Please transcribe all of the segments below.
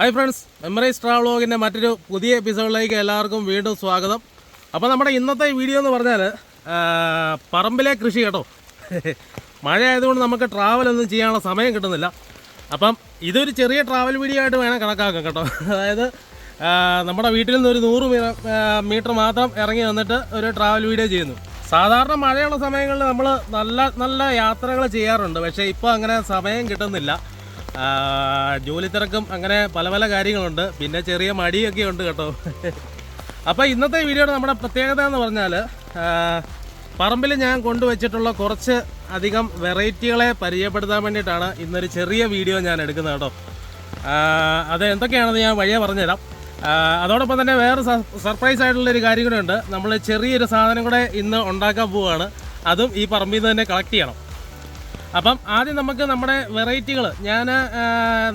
Hi friends, memorise travel വ്ലോഗിൻ്റെ മറ്റൊരു പുതിയ എപ്പിസോഡിലേക്ക് എല്ലാവർക്കും വീണ്ടും സ്വാഗതം. അപ്പോൾ നമ്മുടെ ഇന്നത്തെ വീഡിയോ എന്ന് പറഞ്ഞാൽ പറമ്പിലെ കൃഷി കേട്ടോ. മഴ ആയതുകൊണ്ട് നമുക്ക് ട്രാവലൊന്നും ചെയ്യാനുള്ള സമയം കിട്ടുന്നില്ല. അപ്പം ഇതൊരു ചെറിയ ട്രാവൽ വീഡിയോ ആയിട്ട് വേണം കണക്കാക്കാം കേട്ടോ. അതായത് നമ്മുടെ വീട്ടിൽ നിന്ന് ഒരു 100 മീറ്റർ മാത്രം ഇറങ്ങി വന്നിട്ട് ഒരു ട്രാവൽ വീഡിയോ ചെയ്യുന്നു. സാധാരണ മഴയുള്ള സമയങ്ങളിൽ നമ്മൾ നല്ല യാത്രകൾ ചെയ്യാറുണ്ട്. പക്ഷേ ഇപ്പോൾ അങ്ങനെ സമയം കിട്ടുന്നില്ല. ജോലി തിരക്കും അങ്ങനെ പല പല കാര്യങ്ങളുണ്ട്, പിന്നെ ചെറിയ മടിയൊക്കെ ഉണ്ട് കേട്ടോ. അപ്പോൾ ഇന്നത്തെ വീഡിയോയുടെ നമ്മുടെ പ്രത്യേകത എന്ന് പറഞ്ഞാൽ പറമ്പിൽ ഞാൻ കൊണ്ടുവച്ചിട്ടുള്ള കുറച്ച് അധികം വെറൈറ്റികളെ പരിചയപ്പെടുത്താൻ വേണ്ടിയിട്ടാണ് ഇന്നൊരു ചെറിയ വീഡിയോ ഞാൻ എടുക്കുന്നത് കേട്ടോ. അത് എന്തൊക്കെയാണെന്ന് ഞാൻ വഴിയെ പറഞ്ഞുതരാം. അതോടൊപ്പം തന്നെ വേറെ സർപ്രൈസ് ആയിട്ടുള്ളൊരു കാര്യം കൂടെ ഉണ്ട്. നമ്മൾ ചെറിയൊരു സാധനം കൂടെ ഇന്ന് ഉണ്ടാക്കാൻ പോവുകയാണ്. അതും ഈ പറമ്പിൽ നിന്ന് തന്നെ കളക്ട് ചെയ്യണം. അപ്പം ആദ്യം നമുക്ക് നമ്മുടെ വെറൈറ്റികൾ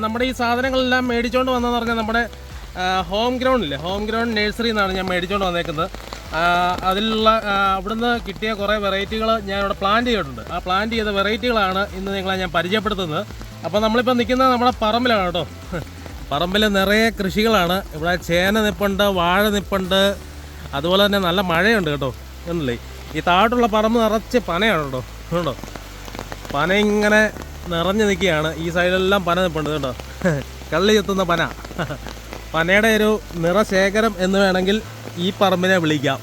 നമ്മുടെ ഈ സാധനങ്ങളെല്ലാം മേടിച്ചുകൊണ്ട് വന്നതെന്ന് പറഞ്ഞാൽ നമ്മുടെ ഹോം ഗ്രൗണ്ടില്ലേ, ഹോം ഗ്രൗണ്ട് നഴ്സറിയിൽ നിന്നാണ് ഞാൻ മേടിച്ചുകൊണ്ട് വന്നേക്കുന്നത്. അതിലുള്ള അവിടുന്ന് കിട്ടിയ കുറേ വെറൈറ്റികൾ ഞാൻ ഇവിടെ പ്ലാന്റ് ചെയ്തിട്ടുണ്ട്. ആ പ്ലാന്റ് ചെയ്ത വെറൈറ്റികളാണ് ഇന്ന് നിങ്ങളെ ഞാൻ പരിചയപ്പെടുത്തുന്നത്. അപ്പോൾ നമ്മളിപ്പോൾ നിൽക്കുന്നത് നമ്മുടെ പറമ്പിലാണ് കേട്ടോ. പറമ്പിൽ നിറയെ കൃഷികളാണ്. ഇവിടെ ചേന നിപ്പുണ്ട്, വാഴ നിപ്പുണ്ട്, അതുപോലെ തന്നെ നല്ല മഴയുണ്ട് കേട്ടോ. എന്നല്ലേ ഈ താഴോട്ടുള്ള പറമ്പ് നിറച്ച് പനയാണ് കേട്ടോ. കേട്ടോ, പന ഇങ്ങനെ നിറഞ്ഞു നിൽക്കുകയാണ്. ഈ സൈഡിലെല്ലാം പന നിൽപ്പുണ്ട് കേട്ടോ. കള്ളി ചെത്തുന്ന പന. പനയുടെ ഒരു നിറശേഖരം എന്ന് വേണമെങ്കിൽ ഈ പറമ്പിനെ വിളിക്കാം.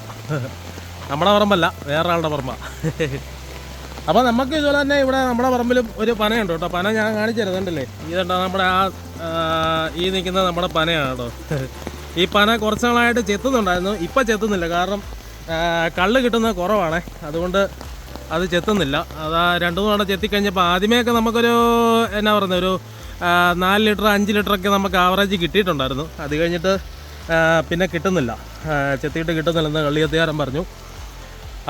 നമ്മുടെ പറമ്പല്ല, വേറെ ആളുടെ പറമ്പാണ്. അപ്പോൾ നമുക്ക് ഇതുപോലെ തന്നെ ഇവിടെ നമ്മുടെ പറമ്പിലും ഒരു പനയുണ്ട് കേട്ടോ. പന ഞാൻ കാണിച്ചു തരുന്നുണ്ടല്ലേ. ഇതുണ്ടോ നമ്മുടെ ഈ നിൽക്കുന്നത് നമ്മുടെ പനയാണ് കേട്ടോ. ഈ പന കുറച്ച് നാളായിട്ട് ചെത്തുന്നുണ്ടായിരുന്നു, ഇപ്പം ചെത്തുന്നില്ല. കാരണം കള്ള് കിട്ടുന്നത് കുറവാണ്, അതുകൊണ്ട് അത് ചെത്തുന്നില്ല. അത് 2-3 തവണ ചെത്തിക്കഴിഞ്ഞപ്പോൾ ആദ്യമേയൊക്കെ നമുക്കൊരു എന്നാ പറയുന്നത് ഒരു 4 ലിറ്റർ 5 ലിറ്ററൊക്കെ നമുക്ക് ആവറേജ് കിട്ടിയിട്ടുണ്ടായിരുന്നു. അത് കഴിഞ്ഞിട്ട് പിന്നെ കിട്ടുന്നില്ല, ചെത്തിയിട്ട് കിട്ടുന്നില്ലെന്ന് കള്ളിയെത്തിയാരൻ പറഞ്ഞു.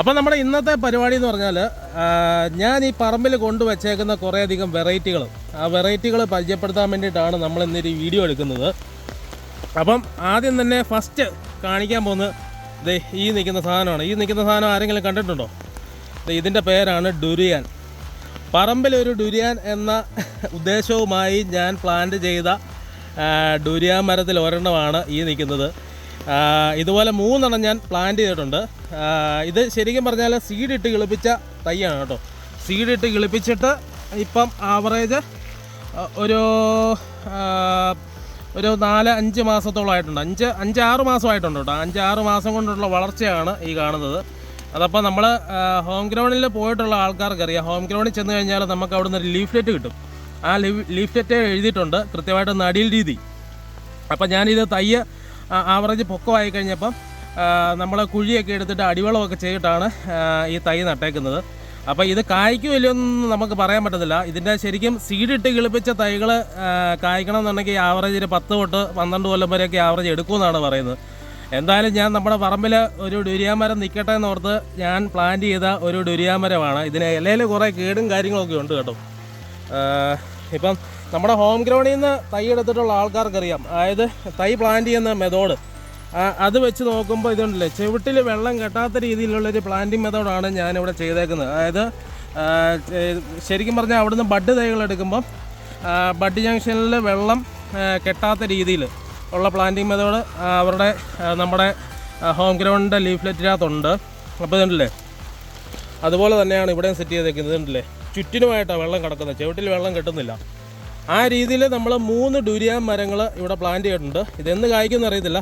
അപ്പോൾ നമ്മുടെ ഇന്നത്തെ പരിപാടി എന്ന് പറഞ്ഞാൽ ഞാൻ ഈ പറമ്പിൽ കൊണ്ടുവച്ചേക്കുന്ന കുറേയധികം വെറൈറ്റികൾ, ആ വെറൈറ്റികൾ പരിചയപ്പെടുത്താൻ വേണ്ടിയിട്ടാണ് നമ്മൾ ഇന്നൊരു വീഡിയോ എടുക്കുന്നത്. അപ്പം ആദ്യം തന്നെ ഫസ്റ്റ് കാണിക്കാൻ പോകുന്നത് ഈ നിൽക്കുന്ന സാധനമാണ്. ഈ നിൽക്കുന്ന സാധനം ആരെങ്കിലും കണ്ടിട്ടുണ്ടോ? ഇതിൻ്റെ പേരാണ് ഡുരിയാൻ. പറമ്പിലൊരു ഡുരിയാൻ എന്ന ഉദ്ദേശവുമായി ഞാൻ പ്ലാന്റ് ചെയ്ത ഡുരിയാൻ മരത്തിൽ ഒരെണ്ണമാണ് ഈ നിൽക്കുന്നത്. ഇതുപോലെ 3 എണ്ണം ഞാൻ പ്ലാന്റ് ചെയ്തിട്ടുണ്ട്. ഇത് ശരിക്കും പറഞ്ഞാൽ സീഡിട്ട് കിളിപ്പിച്ച തൈയാണ് കേട്ടോ. സീഡിട്ട് കിളിപ്പിച്ചിട്ട് ഇപ്പം ആവറേജ് ഒരു 4-5 മാസത്തോളമായിട്ടുണ്ട്. 5-6 മാസമായിട്ടുണ്ട് കേട്ടോ. 5-6 മാസം കൊണ്ടുള്ള വളർച്ചയാണ് ഈ കാണുന്നത്. അതപ്പോൾ നമ്മൾ ഹോം ഗ്രൗണ്ടിൽ പോയിട്ടുള്ള ആൾക്കാർക്കറിയാം. ഹോം ഗ്രൗണ്ടിൽ ചെന്ന് കഴിഞ്ഞാൽ നമുക്ക് അവിടെ നിന്ന് ഒരു ലീഫ്ലെറ്റ് കിട്ടും. ആ ലീഫ്ലെറ്റ് എഴുതിയിട്ടുണ്ട് കൃത്യമായിട്ട് നടീൽ രീതി. അപ്പോൾ ഞാനിത് തയ്യ് ആവറേജ് പൊക്കമായി കഴിഞ്ഞപ്പം നമ്മൾ കുഴിയൊക്കെ എടുത്തിട്ട് അടിവളമൊക്കെ ചെയ്തിട്ടാണ് ഈ തൈ നട്ടേക്കുന്നത്. അപ്പോൾ ഇത് കായ്ക്കും ഇല്ലയൊന്നും നമുക്ക് പറയാൻ പറ്റത്തില്ല. ഇതിൻ്റെ ശരിക്കും സീഡിട്ട് കിളിപ്പിച്ച തൈകൾ കായ്ക്കണം എന്നുണ്ടെങ്കിൽ ആവറേജ് ഒരു 10 തൊട്ട് 12 കൊല്ലം വരെയൊക്കെ ആവറേജ് എടുക്കുമെന്നാണ് പറയുന്നത്. എന്തായാലും ഞാൻ നമ്മുടെ പറമ്പിൽ ഒരു ഡുരിയാൻ മരം നിൽക്കട്ടെ എന്നോർത്ത് ഞാൻ പ്ലാന്റ് ചെയ്ത ഒരു ഡുരിയാൻ മരമാണ്. ഇതിന് ഇലയിൽ കുറേ കേടും കാര്യങ്ങളൊക്കെ ഉണ്ട് കേട്ടോ. ഇപ്പം നമ്മുടെ ഹോം ഗ്രൗണ്ടിൽ നിന്ന് തൈ എടുത്തിട്ടുള്ള ആൾക്കാർക്കറിയാം. അതായത് തൈ പ്ലാന്റ് ചെയ്യുന്ന മെത്തേഡ് അത് വെച്ച് നോക്കുമ്പോൾ ഇതുണ്ടല്ലേ, ചുവട്ടിൽ വെള്ളം കെട്ടാത്ത രീതിയിലുള്ളൊരു പ്ലാന്റിങ് മെത്തേഡാണ് ഞാനിവിടെ ചെയ്തേക്കുന്നത്. അതായത് ശരിക്കും പറഞ്ഞാൽ അവിടുന്ന് ബഡ് തൈകൾ എടുക്കുമ്പം ബഡ് ജംഗ്ഷനിൽ വെള്ളം കെട്ടാത്ത രീതിയിൽ ഉള്ള പ്ലാന്റിങ് മെത്തേഡ് നമ്മുടെ ഹോം ഗ്രൗണ്ടിൻ്റെ ലീഫ്ലെറ്റിനകത്തുണ്ട്. അപ്പോൾ ഇതുണ്ടല്ലേ, അതുപോലെ തന്നെയാണ് ഇവിടെയും സെറ്റ് ചെയ്തേക്കുന്നത്. ഇതുണ്ടല്ലേ, ചുറ്റിനുമായിട്ടാണ് വെള്ളം കിടക്കുന്നത്, ചുവട്ടിൽ വെള്ളം കിട്ടുന്നില്ല. ആ രീതിയിൽ നമ്മൾ 3 ഡുരിയാൻ മരങ്ങൾ ഇവിടെ പ്ലാന്റ് ചെയ്തിട്ടുണ്ട്. ഇതെന്ന് കായ്ക്കുമെന്ന് അറിയത്തില്ല.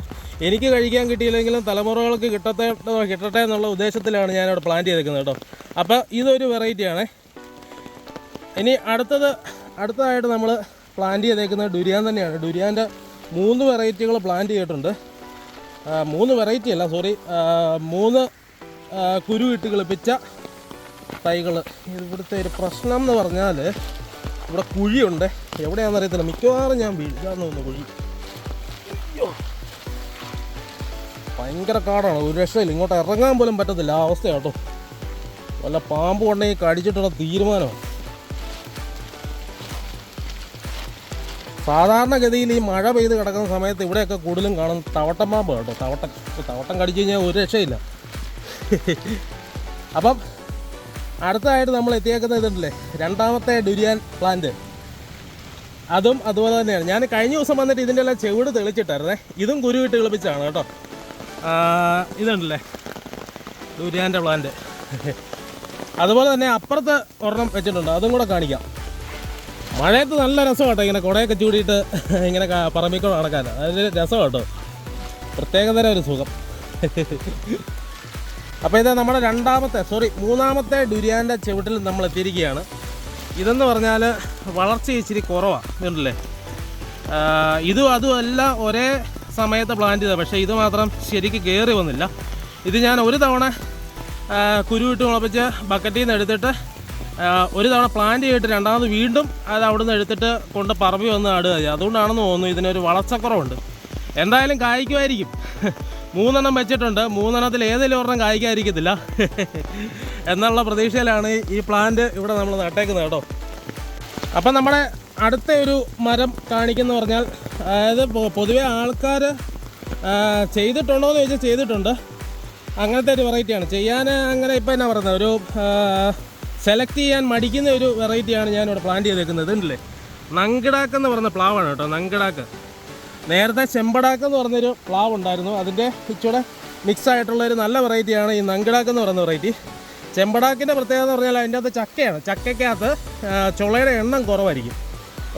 എനിക്ക് കഴിക്കാൻ കിട്ടിയില്ലെങ്കിലും തലമുറകൾക്ക് കിട്ടട്ടെ എന്നുള്ള ഉദ്ദേശത്തിലാണ് ഞാനിവിടെ പ്ലാന്റ് ചെയ്തേക്കുന്നത് കേട്ടോ. അപ്പോൾ ഇതൊരു വെറൈറ്റിയാണ്. ഇനി അടുത്തതായിട്ട് നമ്മൾ പ്ലാന്റ് ചെയ്തേക്കുന്നത് ഡുരിയാൻ തന്നെയാണ്. ഡുരിയാൻ്റെ 3 വെറൈറ്റികൾ പ്ലാന്റ് ചെയ്തിട്ടുണ്ട്. 3 വെറൈറ്റി അല്ല, സോറി, 3 കുരു ഇട്ട് കിളിപ്പിച്ച തൈകൾ. ഇവിടുത്തെ ഒരു പ്രശ്നം എന്ന് പറഞ്ഞാൽ ഇവിടെ കുഴിയുണ്ട്. എവിടെയാണെന്ന് അറിയത്തില്ല, മിക്കവാറും ഞാൻ വീഴാന്ന് തോന്നുന്നു കുഴി. ഭയങ്കര കാടാണ്, ഒരു രക്ഷയില്ല. ഇങ്ങോട്ട് ഇറങ്ങാൻ പോലും പറ്റത്തില്ല, ആ അവസ്ഥ കേട്ടോ. വല്ല പാമ്പ് കൊണ്ടെങ്കിൽ കടിച്ചിട്ടുള്ള തീരുമാനമാണ്. സാധാരണഗതിയിൽ ഈ മഴ പെയ്ത് കിടക്കുന്ന സമയത്ത് ഇവിടെയൊക്കെ കൂടുതലും കാണുന്ന തവട്ടം പാമ്പ് കേട്ടോ. തവട്ടം കടിച്ചു കഴിഞ്ഞാൽ ഒരു രക്ഷയില്ല. അപ്പം അടുത്തതായിട്ട് നമ്മൾ എത്തിയേക്കുന്ന ഇതുണ്ടല്ലേ, രണ്ടാമത്തെ ഡുരിയാൻ പ്ലാന്റ്. അതും അതുപോലെ തന്നെയാണ്. ഞാൻ കഴിഞ്ഞ ദിവസം വന്നിട്ട് ഇതിൻ്റെ എല്ലാം ചെവിട് തെളിച്ചിട്ടായിരുന്നേ. ഇതും കുരുവിട്ട് കിളിപ്പിച്ചാണ് കേട്ടോ. ഇതുണ്ടല്ലേ ഡുരിയാൻ്റെ പ്ലാന്റ്. അതുപോലെ തന്നെ അപ്പുറത്ത് ഒരെണ്ണം വെച്ചിട്ടുണ്ട്, അതും കൂടെ കാണിക്കാം. മഴയത്ത് നല്ല രസം കേട്ടോ, ഇങ്ങനെ കുടയൊക്കെ ചൂടിയിട്ട് ഇങ്ങനെ പറമ്പിക്കൂടെ നടക്കാൻ. അതിന് രസം കേട്ടോ, പ്രത്യേകതരം ഒരു സുഖം. അപ്പോൾ ഇത് നമ്മുടെ മൂന്നാമത്തെ ഡുരിയാൻ്റെ ചുവട്ടിൽ നമ്മൾ എത്തിയിരിക്കുകയാണ്. ഇതെന്ന് പറഞ്ഞാൽ വളർച്ച ഇച്ചിരി കുറവാണ്. ഇതുണ്ടല്ലേ, ഇതും അതും എല്ലാം ഒരേ സമയത്ത് പ്ലാന്റ് ചെയ്തത്, പക്ഷേ ഇത് മാത്രം ശരിക്ക് കയറി വന്നില്ല. ഇത് ഞാൻ ഒരു തവണ കുരുവിട്ട് മുളപ്പിച്ച് ബക്കറ്റിൽ നിന്ന് എടുത്തിട്ട് ഒരു തവണ പ്ലാന്റ് ചെയ്തിട്ട് രണ്ടാമത് വീണ്ടും അത് അവിടെ നിന്ന് എടുത്തിട്ട് കൊണ്ട് പറമ്പി വന്ന് നടുക. അതുകൊണ്ടാണെന്ന് തോന്നുന്നു ഇതിനൊരു വളർച്ചക്കുറവുണ്ട്. എന്തായാലും കായ്ക്കുമായിരിക്കും. 3 എണ്ണം വെച്ചിട്ടുണ്ട്, 3 എണ്ണത്തിൽ ഏതെങ്കിലും ഒരെണ്ണം കായ്ക്കാതിരിക്കത്തില്ല എന്നുള്ള പ്രതീക്ഷയിലാണ് ഈ പ്ലാന്റ് ഇവിടെ നമ്മൾ നട്ടേക്കുന്നത് കേട്ടോ. അപ്പം നമ്മുടെ അടുത്ത ഒരു മരം കാണിക്കുന്ന പറഞ്ഞാൽ, അതായത് പൊതുവെ ആൾക്കാർ ചെയ്തിട്ടുണ്ടോ എന്ന് ചോദിച്ചാൽ ചെയ്തിട്ടുണ്ട്. അങ്ങനത്തെ ഒരു വെറൈറ്റിയാണ്. ചെയ്യാൻ അങ്ങനെ ഇപ്പം എന്നാ പറയുന്നത്, ഒരു സെലക്ട് ചെയ്യാൻ മടിക്കുന്ന ഒരു വെറൈറ്റിയാണ് ഞാനിവിടെ പ്ലാന്റ് ചെയ്തേക്കുന്നത്. ഉണ്ടല്ലേ, നങ്കിടാക്ക് എന്ന് പറഞ്ഞ പ്ലാവാണ് കേട്ടോ. നങ്കിടാക്ക്. നേരത്തെ ചെമ്പടാക്ക് എന്ന് പറഞ്ഞൊരു പ്ലാവ് ഉണ്ടായിരുന്നു, അതിൻ്റെ ഇച്ചിരി മിക്സ് ആയിട്ടുള്ളൊരു നല്ല വെറൈറ്റിയാണ് ഈ നങ്കിടാക്ക് എന്ന് പറയുന്ന വെറൈറ്റി. ചെമ്പടാക്കിൻ്റെ പ്രത്യേകത എന്ന് പറഞ്ഞാൽ അതിൻ്റെ അകത്ത് ചക്കയാണ്. ചക്കയ്ക്കകത്ത് ചുളയുടെ എണ്ണം കുറവായിരിക്കും.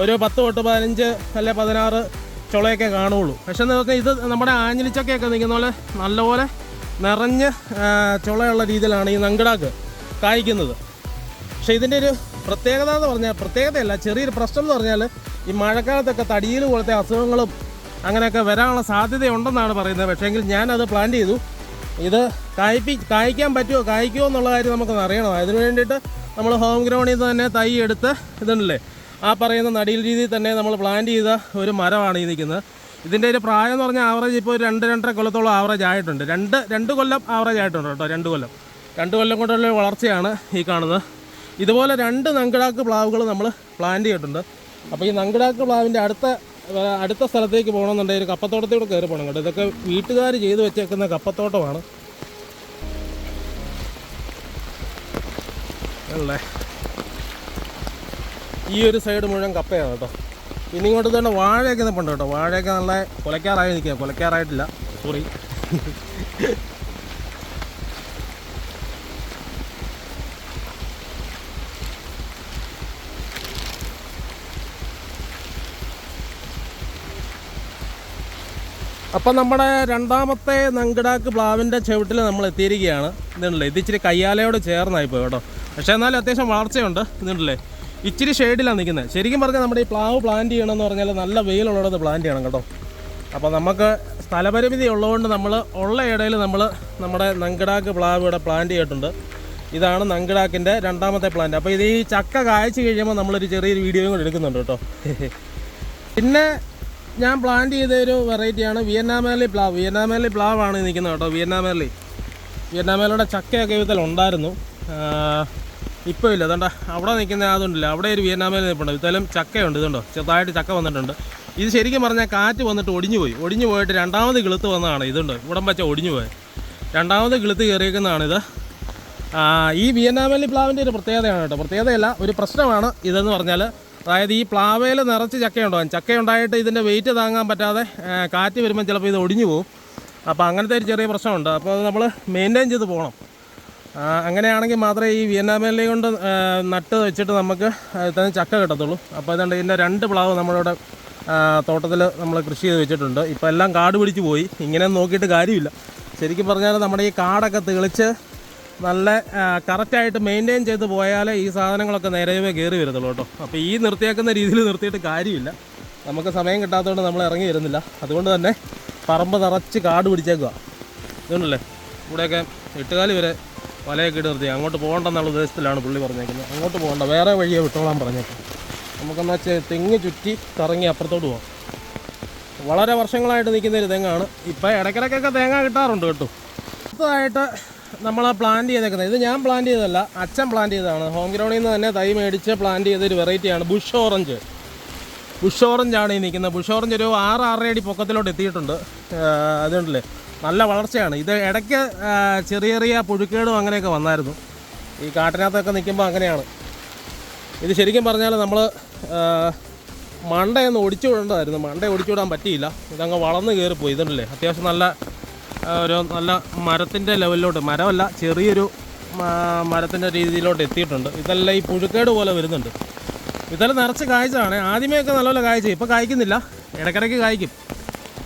ഒരു 10 തൊട്ട് 15 അല്ലെ 16 ചുളയൊക്കെ കാണുള്ളൂ. പക്ഷേ എന്ന് പറഞ്ഞാൽ ഇത് നമ്മുടെ ആഞ്ഞിലിച്ചക്കയൊക്കെ നിൽക്കുന്ന പോലെ നല്ലപോലെ നിറഞ്ഞ് ചുളയുള്ള രീതിയിലാണ് ഈ നങ്കിടാക്ക് കായ്ക്കുന്നത്. പക്ഷേ ഇതിൻ്റെ ഒരു പ്രത്യേകത എന്ന് പറഞ്ഞാൽ, പ്രത്യേകതയല്ല, ചെറിയൊരു പ്രശ്നം എന്ന് പറഞ്ഞാൽ ഈ മഴക്കാലത്തൊക്കെ തടിയിൽ പോലത്തെ അസുഖങ്ങളും അങ്ങനെയൊക്കെ വരാനുള്ള സാധ്യതയുണ്ടെന്നാണ് പറയുന്നത്. പക്ഷേങ്കിൽ ഞാനത് പ്ലാൻ ചെയ്തു. ഇത് കായ്ക്കാൻ പറ്റുമോ കായ്ക്കുമോ എന്നുള്ള കാര്യം നമുക്കൊന്ന് അറിയണം. അതിന് വേണ്ടിയിട്ട് നമ്മൾ ഹോം ഗ്രൗണ്ടിൽ നിന്ന് തന്നെ തൈ എടുത്ത് ഇതുണ്ടല്ലേ ആ പറയുന്ന നടിയിൽ രീതിയിൽ തന്നെ നമ്മൾ പ്ലാൻ ചെയ്ത ഒരു മരമാണ് ഈ നിൽക്കുന്നത്. ഇതിൻ്റെ ഒരു പ്രായം എന്ന് പറഞ്ഞാൽ ആവറേജ് ഇപ്പോൾ ഒരു 2-2.5 കൊല്ലത്തോളം ആവറേജ് ആയിട്ടുണ്ട്. 2 കൊല്ലം ആവറേജ് ആയിട്ടുണ്ട് കേട്ടോ. 2 കൊല്ലം കൊണ്ടുള്ള വളർച്ചയാണ് ഈ കാണുന്നത്. ഇതുപോലെ 2 നങ്കിടാക്ക് പ്ലാവുകൾ നമ്മൾ പ്ലാൻ ചെയ്തിട്ടുണ്ട്. അപ്പോൾ ഈ നങ്കിടാക്ക് പ്ലാവിൻ്റെ അടുത്ത സ്ഥലത്തേക്ക് പോകണമെന്നുണ്ടെങ്കിൽ ഒരു കപ്പത്തോട്ടത്തിലൂടെ കയറി പോകണം കേട്ടോ. ഇതൊക്കെ വീട്ടുകാർ ചെയ്ത് വെച്ചേക്കുന്ന കപ്പത്തോട്ടമാണ് അല്ലേ. ഈ ഒരു സൈഡ് മുഴുവൻ കപ്പയാണ് കേട്ടോ. പിന്നെ ഇങ്ങോട്ട് തന്നെ വാഴയൊക്കെ നിൽപ്പുണ്ട് കേട്ടോ. വാഴയൊക്കെ നല്ല കുലയ്ക്കാറായി നിൽക്കുക. കുലയ്ക്കാറായിട്ടില്ല, സോറി. അപ്പം നമ്മുടെ രണ്ടാമത്തെ നങ്കിടാക്ക് പ്ലാവിൻ്റെ ചുവട്ടിൽ നമ്മൾ എത്തിയിരിക്കുകയാണ്. ഇതുണ്ടല്ലേ, ഇത് ഇച്ചിരി കയ്യാലയോട് ചേർന്നായിപ്പോയി കേട്ടോ. പക്ഷേ എന്നാലും അത്യാവശ്യം വളർച്ചയുണ്ട്. ഇതുണ്ടല്ലേ, ഇച്ചിരി ഷെയ്ഡിലാണ് നിൽക്കുന്നത്. ശരിക്കും പറഞ്ഞാൽ നമ്മുടെ ഈ പ്ലാവ് പ്ലാന്റ് ചെയ്യണമെന്ന് പറഞ്ഞാൽ നല്ല വെയിലുള്ളത് പ്ലാന്റ് ചെയ്യണം കേട്ടോ. അപ്പോൾ നമുക്ക് സ്ഥലപരിമിതി ഉള്ളതുകൊണ്ട് നമ്മൾ ഉള്ള ഇടയിൽ നമ്മൾ നമ്മുടെ നങ്കിടാക്ക് പ്ലാവ് ഇവിടെ പ്ലാന്റ് ചെയ്തിട്ടുണ്ട്. ഇതാണ് നങ്കിടാക്കിൻ്റെ രണ്ടാമത്തെ പ്ലാന്റ്. അപ്പോൾ ഇത് ഈ ചക്ക കായ്ച്ച് കഴിയുമ്പോൾ നമ്മളൊരു ചെറിയൊരു വീഡിയോയും കൂടെ എടുക്കുന്നുണ്ട് കേട്ടോ. പിന്നെ ഞാൻ പ്ലാന്റ് ചെയ്ത ഒരു വെറൈറ്റിയാണ് വിയറ്റ്നാമേർലി പ്ലാവ്. വിയറ്റ്നാമേർലി പ്ലാവാണ് നിൽക്കുന്നത് കേട്ടോ. വിയറ്റ്നാമേലിയുടെ ചക്കയൊക്കെ ഇതിൽ ഉണ്ടായിരുന്നു, ഇപ്പോൾ ഇല്ല. അതുകൊണ്ട് അവിടെ നിൽക്കുന്ന അതുണ്ടല്ലോ, അവിടെ ഒരു വിയറ്റ്നാമേൽ നിൽപ്പുണ്ട്. ഇതിലും ചക്കയുണ്ട്. ഇതുണ്ടോ, ചെറുതായിട്ട് ചക്ക വന്നിട്ടുണ്ട്. ഇത് ശരിക്കും പറഞ്ഞാൽ കാറ്റ് വന്നിട്ട് ഒടിഞ്ഞു പോയിട്ട് രണ്ടാമത് കിളുത്ത് വന്നതാണ്. ഇതുണ്ട്, ഇവിടം വെച്ച ഒടിഞ്ഞു പോയത്, രണ്ടാമത് കിളുത്ത് കയറിയേക്കുന്നതാണിത്. ഈ വിയറ്റ്നാമേലി പ്ലാവിൻ്റെ ഒരു പ്രത്യേകതയാണ് കേട്ടോ. പ്രത്യേകതയല്ല, ഒരു പ്രശ്നമാണ് ഇതെന്ന് പറഞ്ഞാൽ, അതായത് ഈ പ്ലാവയിൽ നിറച്ച് ചക്കയുണ്ടായിട്ട് ഇതിൻ്റെ വെയിറ്റ് താങ്ങാൻ പറ്റാതെ കാറ്റ് വരുമ്പോൾ ചിലപ്പോൾ ഇത് ഒടിഞ്ഞു പോകും. അപ്പോൾ അങ്ങനത്തെ ഒരു ചെറിയ പ്രശ്നമുണ്ട്. അപ്പോൾ അത് നമ്മൾ മെയിൻറ്റെയിൻ ചെയ്ത് പോകണം. അങ്ങനെയാണെങ്കിൽ മാത്രമേ ഈ വിയറ്റ്നാമേലി കൊണ്ട് നട്ട് വെച്ചിട്ട് നമുക്ക് തന്നെ ചക്ക കിട്ടത്തുള്ളൂ. അപ്പോൾ അതുകൊണ്ട് ഇതിൻ്റെ 2 പ്ലാവ് നമ്മളിവിടെ തോട്ടത്തിൽ നമ്മൾ കൃഷി ചെയ്ത് വെച്ചിട്ടുണ്ട്. ഇപ്പോൾ എല്ലാം കാട് പിടിച്ച് പോയി. ഇങ്ങനെ നോക്കിയിട്ട് കാര്യമില്ല. ശരിക്കും പറഞ്ഞാൽ നമ്മുടെ ഈ കാടൊക്കെ തെളിച്ച് നല്ല കറക്റ്റായിട്ട് മെയിൻറ്റെയിൻ ചെയ്ത് പോയാലേ ഈ സാധനങ്ങളൊക്കെ നേരവേ കയറി വരത്തുള്ളൂ കേട്ടോ. അപ്പോൾ ഈ നിർത്തിയേക്കുന്ന രീതിയിൽ നിർത്തിയിട്ട് കാര്യമില്ല. നമുക്ക് സമയം കിട്ടാത്തതുകൊണ്ട് നമ്മൾ ഇറങ്ങി വരുന്നില്ല. അതുകൊണ്ട് തന്നെ പറമ്പ് നിറച്ച് കാട് പിടിച്ചേക്കുക. ഇതുണ്ടല്ലേ, ഇവിടെയൊക്കെ 8 കാല് വരെ വലയൊക്കെ ഇട്ട് നിർത്തി. അങ്ങോട്ട് പോകണ്ടെന്നുള്ള ഉദ്ദേശത്തിലാണ് പുള്ളി പറഞ്ഞേക്കുന്നത്. അങ്ങോട്ട് പോകണ്ട, വേറെ വഴിയെ വിട്ടോളാൻ പറഞ്ഞേക്കും. നമുക്കെന്ന് വെച്ചാൽ തെങ്ങ് ചുറ്റി കറങ്ങി അപ്പുറത്തോട്ട് പോകാം. വളരെ വർഷങ്ങളായിട്ട് നിൽക്കുന്ന ഒരു തെങ്ങാണ്. ഇപ്പോൾ ഇടയ്ക്കിടയ്ക്കൊക്കെ തേങ്ങ കിട്ടാറുണ്ട് കേട്ടോ. അടുത്തതായിട്ട് നമ്മൾ പ്ലാന്റ് ചെയ്തേക്കുന്നത്, ഇത് ഞാൻ പ്ലാന്റ് ചെയ്തതല്ല, അച്ഛൻ പ്ലാന്റ് ചെയ്തതാണ്. ഹോം ഗ്രൗണ്ടിൽ നിന്ന് തന്നെ തൈ മേടിച്ച് പ്ലാന്റ് ചെയ്തൊരു വെറൈറ്റിയാണ് ബുഷ് ഓറഞ്ചാണ് ഈ നിൽക്കുന്നത്. ബുഷ് ഓറഞ്ച് ഒരു 6-6 അടി പൊക്കത്തിലോട്ട് എത്തിയിട്ടുണ്ട്. അതുകൊണ്ടല്ലേ നല്ല വളർച്ചയാണ്. ഇത് ഇടയ്ക്ക് ചെറിയ പുഴുക്കേടും അങ്ങനെയൊക്കെ വന്നായിരുന്നു. ഈ കാട്ടിനകത്തൊക്കെ നിൽക്കുമ്പോൾ അങ്ങനെയാണ്. ഇത് ശരിക്കും പറഞ്ഞാൽ നമ്മൾ മണ്ടയൊന്ന് ഒടിച്ചു വിടേണ്ടതായിരുന്നു. മണ്ട ഒടിച്ചു വിടാൻ പറ്റിയില്ല. ഇതങ്ങ് വളർന്ന് കയറിപ്പോയി. ഇതുണ്ടല്ലേ അത്യാവശ്യം നല്ല ഒരു നല്ല മരത്തിൻ്റെ ലെവലിലോട്ട്, മരമല്ല ചെറിയൊരു മരത്തിൻ്റെ രീതിയിലോട്ട് എത്തിയിട്ടുണ്ട്. ഇതെല്ലാം ഈ പുഴുക്കേട് പോലെ വരുന്നുണ്ട്. ഇതെല്ലാം നിറച്ച് കായ്ച്ചതാണ്. ആദ്യമേയൊക്കെ നല്ലപോലെ കായ്ച്ച, ഇപ്പോൾ കായ്ക്കുന്നില്ല, ഇടയ്ക്കിടയ്ക്ക് കായ്ക്കും.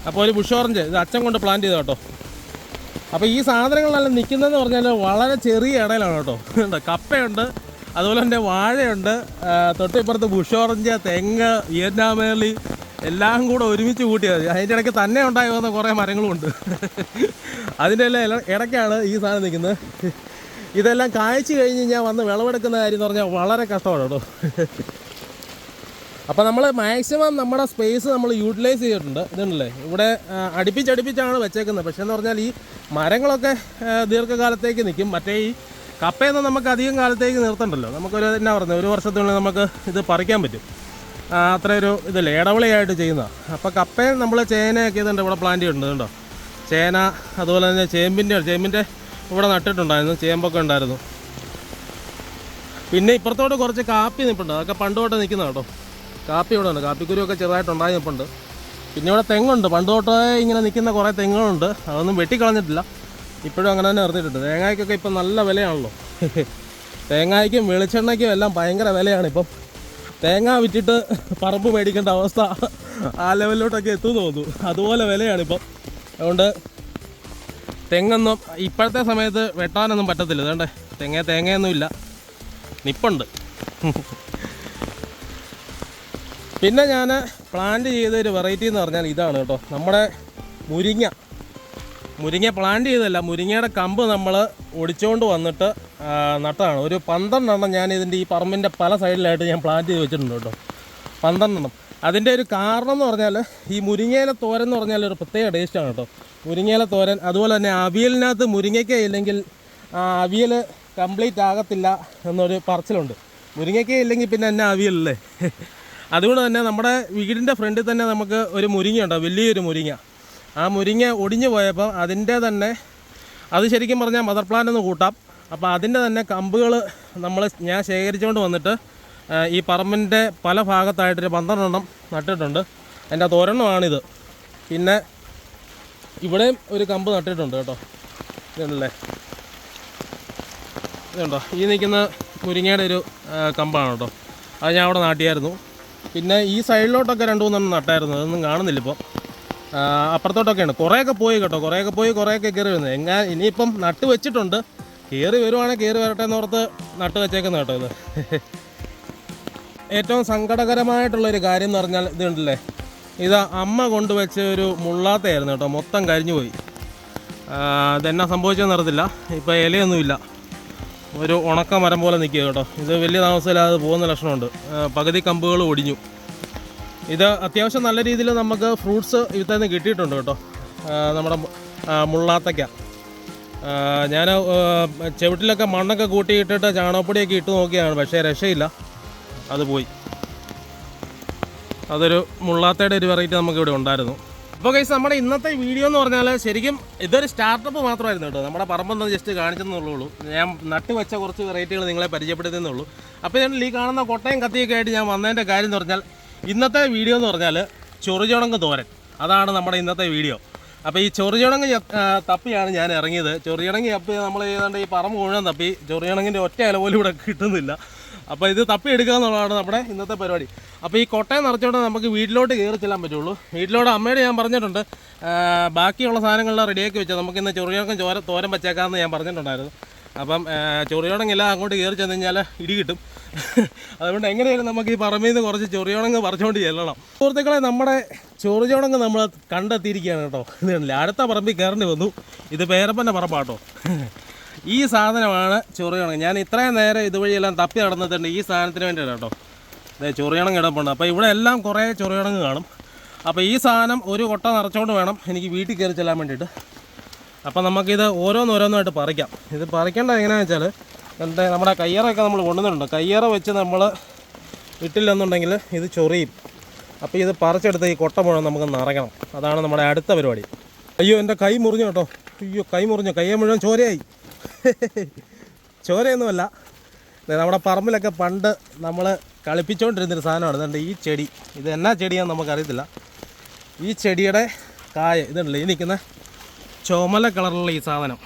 അപ്പോൾ ഒരു ബുഷ് ഓറഞ്ച് ഇത് അച്ഛൻ കൊണ്ട് പ്ലാന്റ് ചെയ്ത കേട്ടോ. അപ്പോൾ ഈ സാധനങ്ങളെല്ലാം നിൽക്കുന്നതെന്ന് പറഞ്ഞാൽ വളരെ ചെറിയ ഇടയിലാണ് കേട്ടോ. കപ്പയുണ്ട്, അതുപോലെ തന്നെ വാഴയുണ്ട്, തൊട്ടിപ്പുറത്ത് ബുഷ് ഓറഞ്ച്, തെങ്ങ്, വിയറ്റ്നാമേളി എല്ലാം കൂടെ ഒരുമിച്ച് കൂട്ടിയാൽ മതി. അതിൻ്റെ ഇടയ്ക്ക് തന്നെ ഉണ്ടായി വന്ന കുറേ മരങ്ങളുമുണ്ട്. അതിൻ്റെ എല്ലാം ഇടയ്ക്കാണ് ഈ സാധനം നിൽക്കുന്നത്. ഇതെല്ലാം കായ്ച്ച് കഴിഞ്ഞ് ഞാൻ വന്ന് വിളവെടുക്കുന്ന കാര്യം എന്ന് പറഞ്ഞാൽ വളരെ കഷ്ടമാണ് കേട്ടോ. അപ്പോൾ നമ്മൾ മാക്സിമം നമ്മുടെ സ്പേസ് നമ്മൾ യൂട്ടിലൈസ് ചെയ്തിട്ടുണ്ട്. ഇതുണ്ടല്ലേ ഇവിടെ അടുപ്പിച്ചടുപ്പിച്ചാണ് വെച്ചേക്കുന്നത്. പക്ഷേ എന്ന് പറഞ്ഞാൽ ഈ മരങ്ങളൊക്കെ ദീർഘകാലത്തേക്ക് നിൽക്കും. മറ്റേ ഈ കപ്പയൊന്നും നമുക്ക് അധികം കാലത്തേക്ക് നിർത്തണ്ടല്ലോ. നമുക്കൊരു എന്നാ പറയുന്നത്, ഒരു വർഷത്തിനുള്ളിൽ നമുക്ക് ഇത് പറിക്കാൻ പറ്റും. അത്രയൊരു ഇതല്ലേ ഇടവിളയായിട്ട് ചെയ്യുന്നതാണ്. അപ്പോൾ കപ്പയും നമ്മൾ ചേനയൊക്കെ ഇതുണ്ട് ഇവിടെ പ്ലാന്റ് ചെയ്തിട്ടുണ്ട്. കേട്ടോ ചേന, അതുപോലെ തന്നെ ചേമ്പിൻ്റെ ഇവിടെ നട്ടിട്ടുണ്ടായിരുന്നു, ചേമ്പൊക്കെ ഉണ്ടായിരുന്നു. പിന്നെ ഇപ്പുറത്തോട്ട് കുറച്ച് കാപ്പി നിൽപ്പുണ്ട്. അതൊക്കെ പണ്ട് തൊട്ട് നിൽക്കുന്ന കേട്ടോ. കാപ്പി ഇവിടെ ഉണ്ട്, കാപ്പിക്കുരുവൊക്കെ ചെറുതായിട്ടുണ്ടായി നിൽപ്പുണ്ട്. പിന്നെ ഇവിടെ തെങ്ങുണ്ട്, പണ്ട് തൊട്ടേ ഇങ്ങനെ നിൽക്കുന്ന കുറേ തെങ്ങുകളുണ്ട്. അതൊന്നും വെട്ടിക്കളഞ്ഞിട്ടില്ല, ഇപ്പോഴും അങ്ങനെ തന്നെ നിർത്തിയിട്ടുണ്ട്. തേങ്ങയ്ക്കൊക്കെ ഇപ്പം നല്ല വിലയാണല്ലോ. തേങ്ങയ്ക്കും വെളിച്ചെണ്ണയ്ക്കും എല്ലാം ഭയങ്കര വിലയാണിപ്പം. തേങ്ങ വിറ്റിട്ട് പറമ്പ് മേടിക്കേണ്ട അവസ്ഥ ആ ലെവലിലോട്ടൊക്കെ എത്തുമെന്ന് തോന്നുന്നു. അതുപോലെ വിലയാണിപ്പം. അതുകൊണ്ട് തെങ്ങൊന്നും ഇപ്പോഴത്തെ സമയത്ത് വെട്ടാനൊന്നും പറ്റത്തില്ല. അതുകൊണ്ട് തേങ്ങയൊന്നുമില്ല, നിപ്പുണ്ട്. പിന്നെ ഞാൻ പ്ലാന്റ് ചെയ്തൊരു വെറൈറ്റി എന്ന് പറഞ്ഞാൽ ഇതാണ് കേട്ടോ. നമ്മുടെ മുരിങ്ങ പ്ലാന്റ് ചെയ്തതല്ല, മുരിങ്ങയുടെ കമ്പ് നമ്മൾ ഒടിച്ചുകൊണ്ട് വന്നിട്ട് നട്ടതാണ്. ഒരു 12 എണ്ണം ഞാൻ ഇതിൻ്റെ ഈ പറമ്പിൻ്റെ പല സൈഡിലായിട്ട് ഞാൻ പ്ലാന്റ് ചെയ്ത് വെച്ചിട്ടുണ്ട് കേട്ടോ. 12 എണ്ണം. അതിൻ്റെ ഒരു കാരണം എന്ന് പറഞ്ഞാൽ ഈ മുരിങ്ങയില തോരൻ എന്ന് പറഞ്ഞാൽ ഒരു പ്രത്യേക ടേസ്റ്റാണ് കേട്ടോ. മുരിങ്ങയില തോരൻ, അതുപോലെ തന്നെ അവിയലിനകത്ത് മുരിങ്ങയ്ക്ക ഇല്ലെങ്കിൽ അവിയൽ കംപ്ലീറ്റ് ആകത്തില്ല എന്നൊരു പറച്ചിലുണ്ട്. മുരിങ്ങയ്ക്ക ഇല്ലെങ്കിൽ പിന്നെ എന്നാ അവിയലല്ലേ. അതുകൊണ്ട് തന്നെ നമ്മുടെ വീടിൻ്റെ ഫ്രണ്ടിൽ തന്നെ നമുക്ക് ഒരു മുരിങ്ങയുണ്ടോ, വലിയൊരു മുരിങ്ങ. ആ മുരിങ്ങ ഒടിഞ്ഞു പോയപ്പോൾ അതിൻ്റെ തന്നെ, അത് ശരിക്കും പറഞ്ഞാൽ മദർ പ്ലാന്റ് എന്ന് കൂട്ടാം. അപ്പോൾ അതിൻ്റെ തന്നെ കമ്പുകൾ ഞാൻ ശേഖരിച്ചുകൊണ്ട് വന്നിട്ട് ഈ പറമ്പിൻ്റെ പല ഭാഗത്തായിട്ടൊരു 12 എണ്ണം നട്ടിട്ടുണ്ട്. അതിൻ്റെ തോരണമാണിത്. പിന്നെ ഇവിടെയും ഒരു കമ്പ് നട്ടിട്ടുണ്ട് കേട്ടോ. ഇതുണ്ടല്ലേ, ഇതുണ്ടോ, ഈ നിൽക്കുന്ന മുരിങ്ങയുടെ ഒരു കമ്പാണ് കേട്ടോ. അത് ഞാൻ അവിടെ നാട്ടിയായിരുന്നു. പിന്നെ ഈ സൈഡിലോട്ടൊക്കെ 2-3 എണ്ണം നട്ടായിരുന്നു, അതൊന്നും കാണുന്നില്ല ഇപ്പോൾ. അപ്പുറത്തോട്ടൊക്കെയാണ്, കുറേയൊക്കെ പോയി കേട്ടോ. കുറേയൊക്കെ കയറി വരുന്നത്. ഇനിയിപ്പം നട്ട് വെച്ചിട്ടുണ്ട്, കയറി വരുവാണെങ്കിൽ കയറി വരട്ടെ എന്നോർത്ത് നട്ട് വെച്ചേക്കുന്ന കേട്ടോ. ഇത് ഏറ്റവും സങ്കടകരമായിട്ടുള്ളൊരു കാര്യം എന്ന് പറഞ്ഞാൽ ഇതുണ്ടല്ലേ, ഇത് അമ്മ കൊണ്ടുവച്ച ഒരു മുള്ളാത്തയായിരുന്നു കേട്ടോ. മൊത്തം കരിഞ്ഞു പോയി. ഇതെന്നാ സംഭവിച്ചതെന്ന് അറിയത്തില്ല. ഇപ്പോൾ ഇലയൊന്നുമില്ല, ഒരു ഉണക്ക മരം പോലെ നിൽക്കുക കേട്ടോ. ഇത് വലിയ താമസമില്ലാതെ പോകുന്ന ലക്ഷണമുണ്ട്. പകുതി കമ്പുകൾ ഒടിഞ്ഞു. ഇത് അത്യാവശ്യം നല്ല രീതിയിൽ നമുക്ക് ഫ്രൂട്ട്സ് ഇതിൽ നിന്ന് കിട്ടിയിട്ടുണ്ട് കേട്ടോ. നമ്മുടെ മുള്ളാത്തയ്ക്ക ഞാൻ ചുവട്ടിലൊക്കെ മണ്ണൊക്കെ കൂട്ടിയിട്ടിട്ട് ചാണകപ്പൊടിയൊക്കെ ഇട്ട് നോക്കിയാണ്, പക്ഷേ രക്ഷയില്ല, അത് പോയി. അതൊരു മുള്ളാത്തയുടെ ഒരു വെറൈറ്റി നമുക്കിവിടെ ഉണ്ടായിരുന്നു. അപ്പോൾ ഗൈസ്, നമ്മുടെ ഇന്നത്തെ വീഡിയോ എന്ന് പറഞ്ഞാൽ ശരിക്കും ഇതൊരു സ്റ്റാർട്ടപ്പ് മാത്രമായിരുന്നു കേട്ടോ. നമ്മുടെ പറമ്പൊന്നും ജസ്റ്റ് കാണിച്ചെന്നുള്ളൂ. ഞാൻ നട്ട് വെച്ച കുറച്ച് വെറൈറ്റികൾ നിങ്ങളെ പരിചയപ്പെടുത്തുന്നുള്ളൂ. അപ്പോൾ ഇതിൽ ഈ കാണുന്ന കൊട്ടയും കത്തിയൊക്കെ ആയിട്ട് ഞാൻ വന്നതിൻ്റെ കാര്യം എന്ന് പറഞ്ഞാൽ, ഇന്നത്തെ വീഡിയോ എന്ന് പറഞ്ഞാൽ ചൊറിചുണങ്ങ് തോരൻ, അതാണ് നമ്മുടെ ഇന്നത്തെ വീഡിയോ. അപ്പോൾ ഈ ചൊറിചുണങ്ങ് തപ്പിയാണ് ഞാൻ ഇറങ്ങിയത്. ചൊറിചുണങ്ങ് തപ്പി നമ്മൾ ഏതാണ്ട് ഈ പറമ്പ് മുഴുവൻ തപ്പി, ചൊറിചുണങ്ങിൻ്റെ ഒറ്റ ഇല പോലും ഇവിടെ കിട്ടുന്നില്ല. അപ്പോൾ ഇത് തപ്പി എടുക്കുക എന്നുള്ളതാണ് നമ്മുടെ ഇന്നത്തെ പരിപാടി. അപ്പോൾ ഈ കൊട്ടയം നിറച്ചോണ്ട് നമുക്ക് വീട്ടിലോട്ട് കയറി ചെല്ലാൻ പറ്റുള്ളൂ. വീട്ടിലോട്ട് അമ്മയോട് ഞാൻ പറഞ്ഞിട്ടുണ്ട്, ബാക്കിയുള്ള സാധനങ്ങളെല്ലാം റെഡിയാക്കി വെച്ചാൽ നമുക്കിന്ന് ചൊറിചുണങ്ങ് തോരൻ വെച്ചേക്കാമെന്ന് ഞാൻ പറഞ്ഞിട്ടുണ്ടായിരുന്നു. അപ്പം ചൊറിചുണങ്ങെല്ലാം അങ്ങോട്ട് കയറി ചെന്ന് കഴിഞ്ഞാൽ ഇടി കിട്ടും. അതുകൊണ്ട് എങ്ങനെയാലും നമുക്ക് ഈ പറമ്പിൽ നിന്ന് കുറച്ച് ചൊറിചുണങ്ങ് പറിച്ചുകൊണ്ട് ചെല്ലണം. സുഹൃത്തുക്കളെ, നമ്മുടെ ചൊറിചുണങ്ങ് നമ്മൾ കണ്ടെത്തിയിരിക്കുകയാണ് കേട്ടോ. ഇതല്ല, അടുത്ത പറമ്പിൽ കയറേണ്ടി വന്നു. ഇത് പേരപ്പൻ്റെ പറമ്പാട്ടോ. ഈ സാധനമാണ് ചൊറിചുണങ്ങ്. ഞാൻ ഇത്രയും നേരം ഇതുവഴിയെല്ലാം തപ്പി നടന്നിട്ടുണ്ട് ഈ സാധനത്തിന് വേണ്ടിയാണ് കേട്ടോ. അതായത് ചൊറിചുണങ്ങ് കിടപ്പുണ്ട്. അപ്പോൾ ഇവിടെ എല്ലാം കുറേ ചൊറിചുണങ്ങ് കാണും. അപ്പോൾ ഈ സാധനം ഒരു കൊട്ട നിറച്ചുകൊണ്ട് വേണം എനിക്ക് വീട്ടിൽ കയറി ചെല്ലാൻ വേണ്ടിയിട്ട്. അപ്പോൾ നമുക്കിത് ഓരോന്നോരോന്നായിട്ട് പറിക്കാം. ഇത് പറിക്കേണ്ടത് എങ്ങനെയാണെന്ന് വെച്ചാൽ, നമ്മുടെ കയ്യറൊക്കെ നമ്മൾ കൊണ്ടുവന്നിട്ടുണ്ട്. കയ്യറ വെച്ച് നമ്മൾ ഇട്ടില്ലെന്നുണ്ടെങ്കിൽ ഇത് ചൊറിയും. അപ്പോൾ ഇത് പറിച്ചെടുത്ത് ഈ കൊട്ട മുഴുവൻ നമുക്ക് നിറയ്ക്കണം. അതാണ് നമ്മുടെ അടുത്ത പരിപാടി. അയ്യോ, എൻ്റെ കൈ മുറിഞ്ഞു കേട്ടോ. അയ്യോ, കൈ മുറിഞ്ഞു. കയ്യെ മുഴുവൻ ചോരയായി. ചോരയൊന്നുമല്ല, നമ്മുടെ പറമ്പിലൊക്കെ പണ്ട് നമ്മൾ കളിപ്പിച്ചുകൊണ്ടിരുന്നൊരു സാധനമാണ്. ഇതുണ്ട് ഈ ചെടി. ഇത് എന്നാ ചെടിയാണെന്ന് നമുക്കറിയത്തില്ല. ഈ ചെടിയുടെ കായ ഇതുണ്ടല്ലോ, ഈ നിൽക്കുന്ന ചുമല കളറുള്ള ഈ സാധനം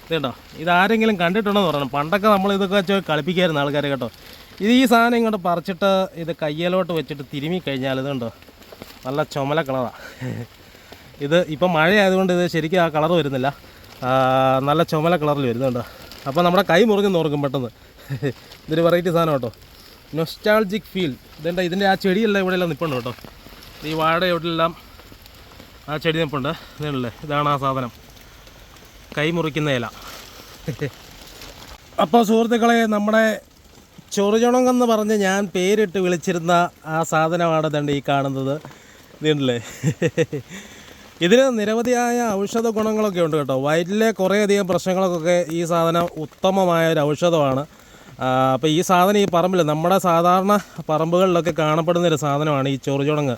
ഇതുണ്ടോ. ഇതാരെങ്കിലും കണ്ടിട്ടുണ്ടോ എന്ന് പറയണം. പണ്ടൊക്കെ നമ്മൾ ഇതൊക്കെ വെച്ച് കളിപ്പിക്കായിരുന്നു ആൾക്കാർ കേട്ടോ. ഇത് ഈ സാധനം ഇങ്ങോട്ട് പറിച്ചിട്ട് ഇത് കയ്യിലോട്ട് വെച്ചിട്ട് തിരുമ്മി കഴിഞ്ഞാൽ ഇതുണ്ടോ നല്ല ചുമല കളറാണ്. ഇത് ഇപ്പം മഴയായതുകൊണ്ട് ഇത് ശരിക്കും ആ കളർ വരുന്നില്ല, നല്ല ചുമല കളറിൽ വരുന്നുണ്ടോ. അപ്പോൾ നമ്മുടെ കൈ മുറിഞ്ഞെന്ന് പെട്ടെന്ന്. ഇതൊരു വെറൈറ്റി സാധനം കേട്ടോ, നൊസ്റ്റാൾജിക് ഫീൽ. ഇതിൻ്റെ ആ ചെടിയെല്ലാം ഇവിടെയെല്ലാം നിൽപ്പുണ്ട് കേട്ടോ. ഈ വാഴ എവിടെയെല്ലാം ആ ചെടി നിൽപ്പുണ്ട്. ഇതല്ലേ, ഇതാണ് ആ സാധനം, കൈ മുറിക്കുന്ന ഇല. അപ്പോൾ സുഹൃത്തുക്കളെ, നമ്മുടെ ചൊറിചുണങ്ങെന്ന് പറഞ്ഞ് ഞാൻ പേരിട്ട് വിളിച്ചിരുന്ന ആ സാധനമാണ് ദണ്ട് ഈ കാണുന്നത്. ഇതുണ്ടല്ലേ, ഇതിന് നിരവധിയായ ഔഷധ ഗുണങ്ങളൊക്കെ ഉണ്ട് കേട്ടോ. വയറ്റിലെ കുറേയധികം പ്രശ്നങ്ങൾക്കൊക്കെ ഈ സാധനം ഉത്തമമായ ഒരു ഔഷധമാണ്. അപ്പോൾ ഈ സാധനം ഈ പറമ്പിൽ നമ്മുടെ സാധാരണ പറമ്പുകളിലൊക്കെ കാണപ്പെടുന്നൊരു സാധനമാണ് ഈ ചൊറിചുണങ്ങ്.